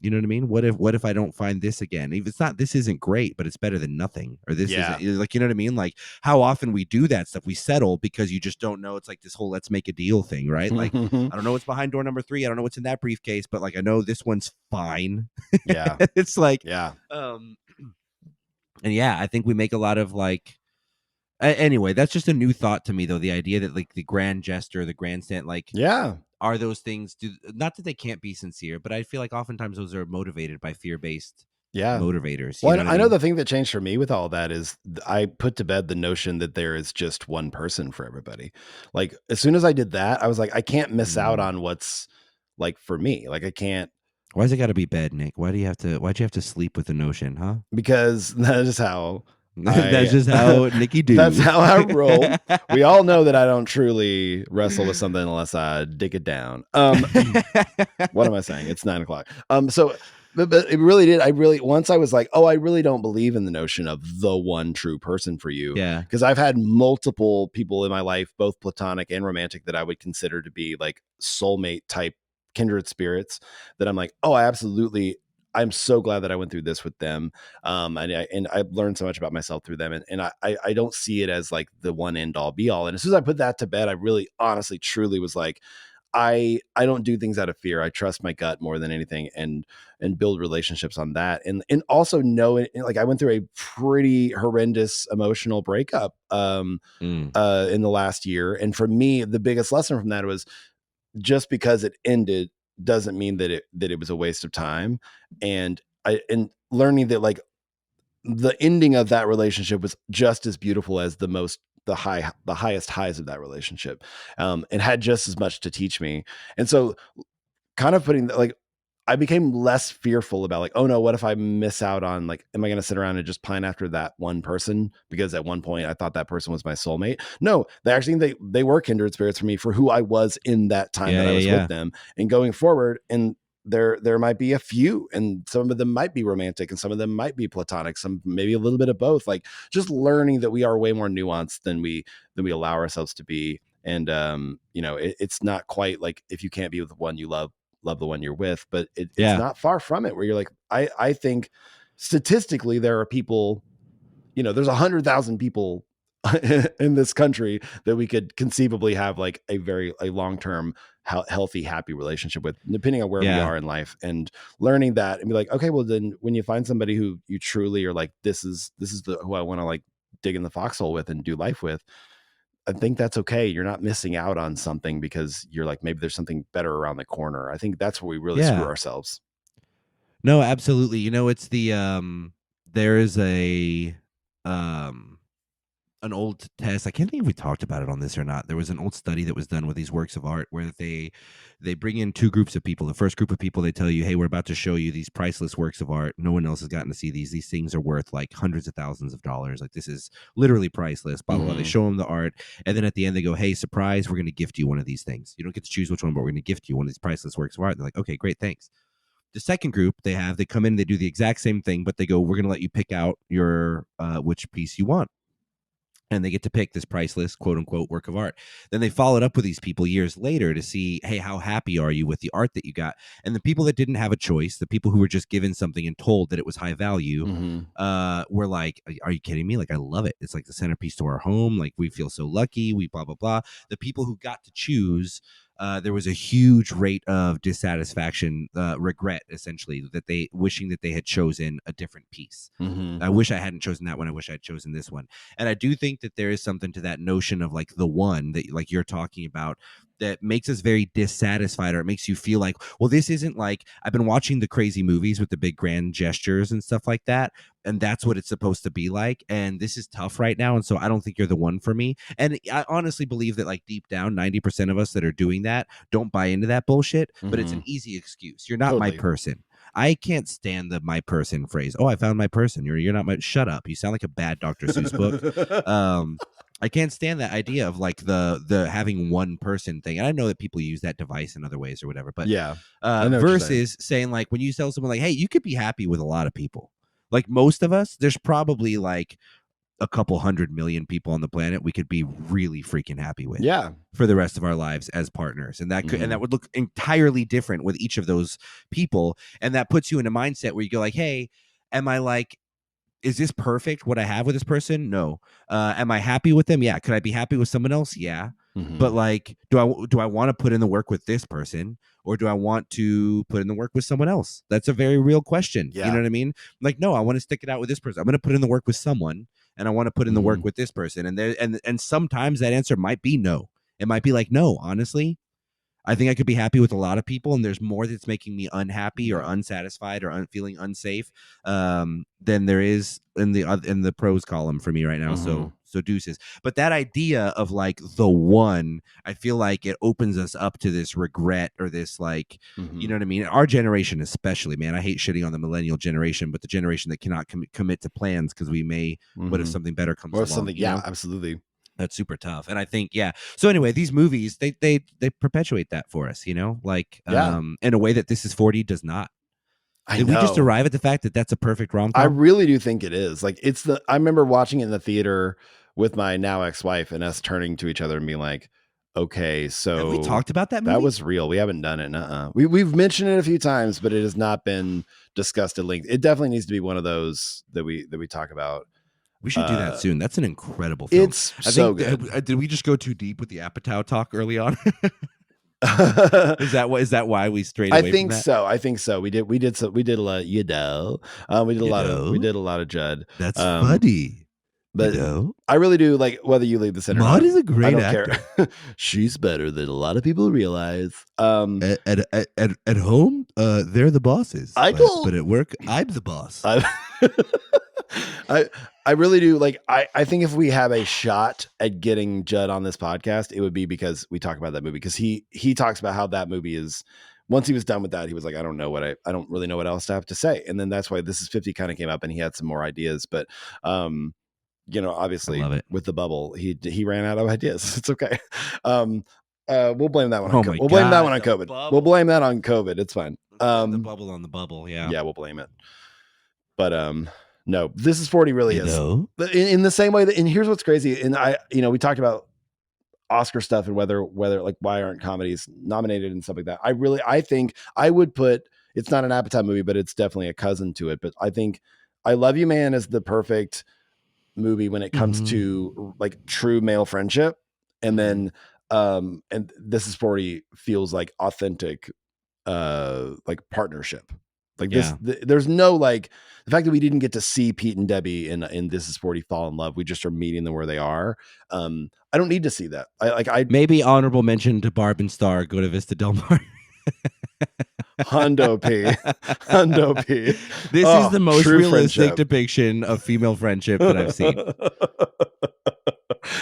You know what I mean? What if I don't find this again? If it's not, this isn't great, but it's better than nothing. Or this isn't, like, you know what I mean? Like, how often we do that stuff, we settle because you just don't know. It's like this whole let's make a deal thing, right? Like, I don't know what's behind door number 3. I don't know what's in that briefcase, but like, I know this one's fine. Yeah. It's like, and yeah, I think we make a lot of like, anyway, that's just a new thought to me, though. The idea that like the grand gesture, the grandstand, like, are those things, not that they can't be sincere, but I feel like oftentimes those are motivated by fear-based motivators. Well, I know the thing that changed for me with all that is I put to bed the notion that there is just one person for everybody. Like, as soon as I did that, I was like, I can't miss out on what's like for me. Like, I can't. Why's it got to be bed, Nick? Why'd you have to sleep with the notion, huh? Because that is how that's just how Nicky do. That's how I roll. We all know that I don't truly wrestle with something unless I dig it down. What am I saying? It's 9:00. So, but it really did. Once I was like, oh, I really don't believe in the notion of the one true person for you. Yeah. Because I've had multiple people in my life, both platonic and romantic, that I would consider to be like soulmate type kindred spirits, that I'm like, oh, I'm so glad that I went through this with them. And I've learned so much about myself through them. And I don't see it as like the one end all be all. And as soon as I put that to bed, I really honestly, truly was like, I don't do things out of fear. I trust my gut more than anything, and build relationships on that. And also know, like, I went through a pretty horrendous emotional breakup in the last year. And for me, the biggest lesson from that was, just because it ended doesn't mean that it was a waste of time. And learning that, like, the ending of that relationship was just as beautiful as the highest highs of that relationship, and had just as much to teach me. And so, kind of putting, like, I became less fearful about, like, oh no, what if I miss out on, like, am I going to sit around and just pine after that one person because at one point I thought that person was my soulmate? No, they were kindred spirits for me, for who I was in that time that I was with them. And going forward, and there might be a few, and some of them might be romantic and some of them might be platonic, some maybe a little bit of both. Like, just learning that we are way more nuanced than we allow ourselves to be. And it's not quite like, if you can't be with the one you love the one you're with, but it's not far from it, where you're like, I think statistically there are people, there's 100,000 people in this country that we could conceivably have like a long-term healthy, happy relationship with, depending on where we are in life. And learning that, and be like, okay, well then when you find somebody who you truly are like, this is who I want to like dig in the foxhole with and do life with, I think that's okay. You're not missing out on something because you're like, maybe there's something better around the corner. I think that's where we really screw ourselves. No, absolutely. It's the there is a an old test. I can't think if we talked about it on this or not. There was an old study that was done with these works of art where they bring in two groups of people. The first group of people, they tell you, hey, we're about to show you these priceless works of art. No one else has gotten to see these. These things are worth like hundreds of thousands of dollars. Like, this is literally priceless. Blah, blah, blah. They show them the art. And then at the end, they go, hey, surprise, we're going to gift you one of these things. You don't get to choose which one, but we're going to gift you one of these priceless works of art. They're like, okay, great, thanks. The second group, they come in, they do the exact same thing, but they go, we're going to let you pick out your which piece you want. And they get to pick this priceless, quote unquote, work of art. Then they followed up with these people years later to see, hey, how happy are you with the art that you got? And the people that didn't have a choice, the people who were just given something and told that it was high value, were like, are you kidding me? Like, I love it. It's like the centerpiece to our home. Like, we feel so lucky. We blah, blah, blah. The people who got to choose, there was a huge rate of dissatisfaction, regret, essentially, that they wishing that they had chosen a different piece. I wish I hadn't chosen that one. I wish I had chosen this one. And I do think that there is something to that notion of like the one that like you're talking about that makes us very dissatisfied, or it makes you feel like, well, this isn't like, I've been watching the crazy movies with the big grand gestures and stuff like that, and that's what it's supposed to be like, and this is tough right now, and so I don't think you're the one for me. And I honestly believe that like deep down 90% of us that are doing that don't buy into that bullshit, but it's an easy excuse. You're not my person. I can't stand the my person phrase. Oh, I found my person. You're not my, shut up. You sound like a bad Dr. Seuss book. I can't stand that idea of like the having one person thing. And I know that people use that device in other ways or whatever, but yeah, versus saying like, when you tell someone like, hey, you could be happy with a lot of people. Like, most of us, there's probably like a couple 100 million people on the planet we could be really freaking happy with for the rest of our lives as partners. And that could, and that would look entirely different with each of those people. And that puts you in a mindset where you go like, hey, am I like, is this perfect what I have with this person? No. Am I happy with them? Yeah. Could I be happy with someone else? Yeah. But like, do I want to put in the work with this person, or do I want to put in the work with someone else? That's a very real question. You know what I mean? Like, no, I want to stick it out with this person. I'm going to put in the work with someone, and I want to put in the work with this person. And there, and sometimes that answer might be no. It might be like, no, honestly, I think I could be happy with a lot of people, and there's more that's making me unhappy or unsatisfied or feeling unsafe than there is in the pros column for me right now. So deuces. But that idea of like the one, I feel like it opens us up to this regret or this like, you know what I mean? Our generation especially, man, I hate shitting on the millennial generation, but the generation that cannot commit to plans because we may, what if something better comes along? Something, absolutely. That's super tough. And I think, so anyway, these movies, they perpetuate that for us, you know, like in a way that This Is 40 does not. Did we just arrive at the fact that that's a perfect rom-com? I really do think it is. Like, I remember watching it in the theater with my now ex-wife, and us turning to each other and being like, okay, so have we talked about that movie? That was real. We haven't done it. We've mentioned it a few times, but it has not been discussed at length. It definitely needs to be one of those that we talk about. We should do that soon. That's an incredible film. It's so good. Did we just go too deep with the Apatow talk early on? Is that why we strayed away from that? I think so. We did a lot, we did a lot of Judd. That's funny. But I really do like whether you leave the center. Maude is a great actor. She's better than a lot of people realize. At home, they're the bosses. But at work, I'm the boss. I really do like. I think if we have a shot at getting Judd on this podcast, it would be because we talk about that movie, because he talks about how that movie is. Once he was done with that, he was like, I don't really know what else to have to say. And then that's why This Is 50 kind of came up, and he had some more ideas. But you know, obviously with the bubble, he ran out of ideas. It's okay. We'll blame that one. We'll blame that one on COVID. Bubble. We'll blame that on COVID. It's fine. The bubble on the bubble. Yeah, we'll blame it. But no, This Is 40 really is in the same way that, and here's what's crazy. And we talked about Oscar stuff and whether like, why aren't comedies nominated and stuff like that. I think I would put, it's not an Apatow movie, but it's definitely a cousin to it. But I think I Love You, Man is the perfect movie when it comes to like true male friendship. And then, and This Is 40 feels like authentic, like partnership. Like this, there's no like the fact that we didn't get to see Pete and Debbie in This Is 40 fall in love. We just are meeting them where they are. I don't need to see that. I maybe honorable mention to Barb and Star go to Vista Del Mar. Hundo P. This is the most realistic depiction of female friendship that I've seen.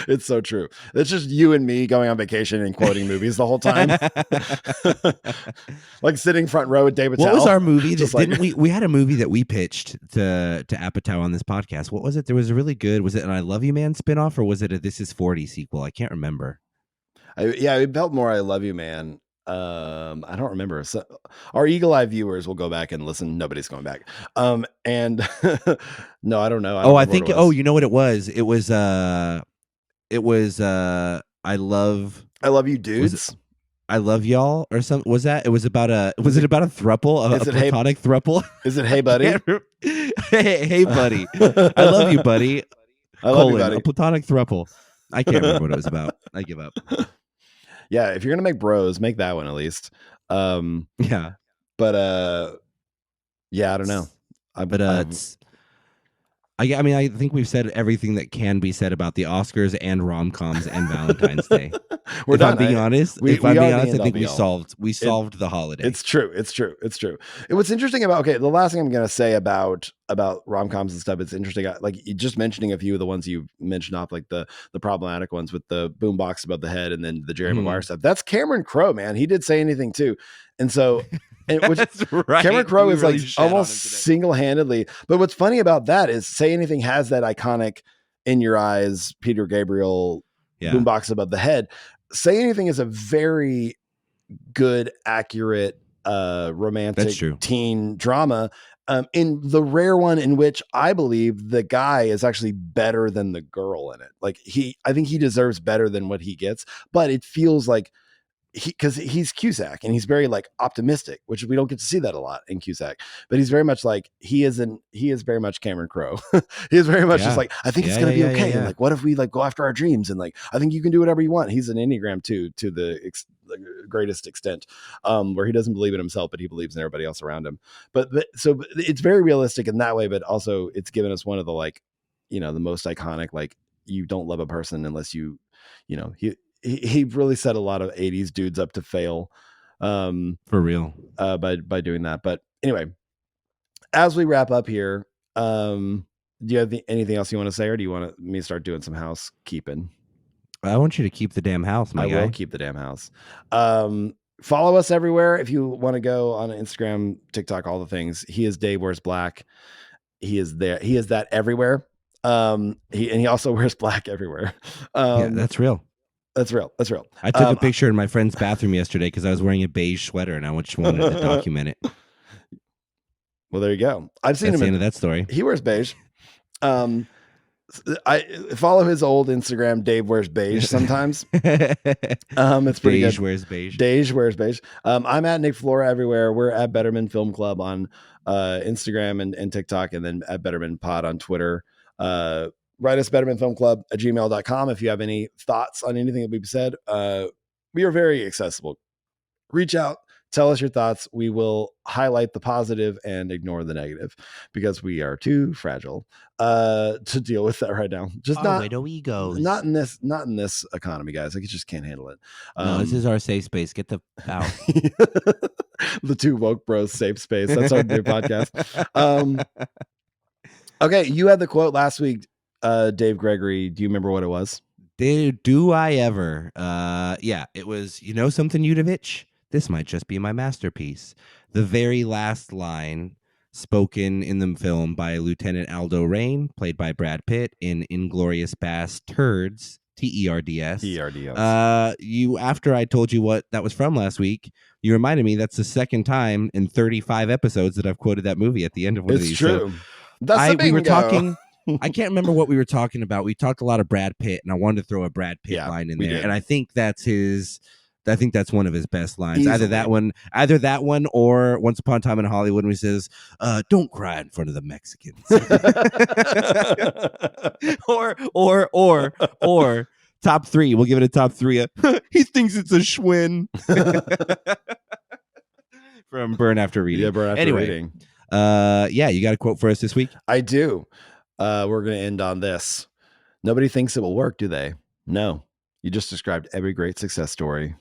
It's so true. It's just you and me going on vacation and quoting movies the whole time. Like sitting front row with David. What was our movie? Didn't we had a movie that we pitched to Apatow on this podcast. What was it? There was a really good, was it an I Love You Man spinoff, or was it a This Is 40 sequel? I can't remember. It felt more I Love You Man. I don't remember. So our eagle eye viewers will go back and listen. Nobody's going back. And no, I don't know. I think. Oh, you know what it was? It was. I love you, dudes. I love y'all, or something. Was that? It was about a. Was it about a thruple? A platonic thruple? Is it Hey Buddy? Hey buddy. I love you, buddy. I love you, buddy. A platonic thruple. I can't remember what it was about. I give up. Yeah, if you're gonna make bros, make that one at least. Yeah, but yeah, I don't know. I mean, I think we've said everything that can be said about the Oscars and rom-coms and Valentine's Day. If I'm being honest, I think we solved the holiday. It's true. And what's interesting about, the last thing I'm going to say about rom-coms and stuff, it's interesting. Like just mentioning a few of the ones you mentioned off, like the problematic ones with the boombox above the head and then the Jerry Maguire stuff. That's Cameron Crowe, man. He did Say Anything too. And so, right. Cameron Crowe is really like almost single-handedly. But what's funny about that is Say Anything has that iconic In Your Eyes, Peter Gabriel boombox above the head. Say Anything is a very good, accurate, romantic teen drama. In the rare one in which I believe the guy is actually better than the girl in it. Like I think he deserves better than what he gets, but it feels like because he's Cusack and he's very like optimistic, which we don't get to see that a lot in Cusack, but he's very much like, he is very much Cameron Crowe. He is very much just like, I think it's going to be okay. And like, what if we like go after our dreams? And like, I think you can do whatever you want. He's an Enneagram too, to the greatest extent, where he doesn't believe in himself, but he believes in everybody else around him. But so it's very realistic in that way, but also it's given us one of the, like, the most iconic, like, you don't love a person unless he really set a lot of 80s dudes up to fail, for real, by doing that. But anyway, as we wrap up here, do you have anything else you want to say, or do you want me to start doing some housekeeping? I want you to keep the damn house, my guy. I will keep the damn house. Follow us everywhere if you want to go on Instagram, TikTok, all the things. He is Dave Wears Black. He is there. He is that everywhere. He also wears black everywhere. Yeah, that's real. That's real. I took a picture in my friend's bathroom yesterday because I was wearing a beige sweater and I just wanted to document it. Well, there you go. I've seen him. The end of that story. He wears beige. I follow his old Instagram, Dave Wears Beige sometimes. It's pretty Dave good. Wears Beige. Dave Wears Beige. I'm at Nick Flora everywhere. We're at Betterman Film Club on Instagram and TikTok, and then at Betterman Pod on Twitter. Write us bettermanfilmclub@gmail.com if you have any thoughts on anything that we've said. We are very accessible. Reach out, tell us your thoughts. We will highlight the positive and ignore the negative because we are too fragile to deal with that right now. Just not egos. Not in this economy, guys. Like, you just can't handle it. No, this is our safe space. Get the out. The Two Woke Bros safe space. That's our new podcast. Okay, you had the quote last week, Dave Gregory. Do you remember what it was? Do I ever? Yeah, it was, something, Yudovich? This might just be my masterpiece. The very last line spoken in the film by Lieutenant Aldo Raine, played by Brad Pitt in Inglourious Basterds, TERDS. After I told you what that was from last week, you reminded me that's the second time in 35 episodes that I've quoted that movie at the end of one of these. It's true. We were talking. I can't remember what we were talking about. We talked a lot of Brad Pitt, and I wanted to throw a Brad Pitt line in there. Did. And I think that's one of his best lines. Easily. Either that one, or Once Upon a Time in Hollywood, when he says, "Don't cry in front of the Mexicans," or top three. We'll give it a top three. He thinks it's a Schwinn. From Burn After Reading. Yeah, Burn After Reading. You got a quote for us this week? I do. We're going to end on this. Nobody thinks it will work, do they? No. You just described every great success story.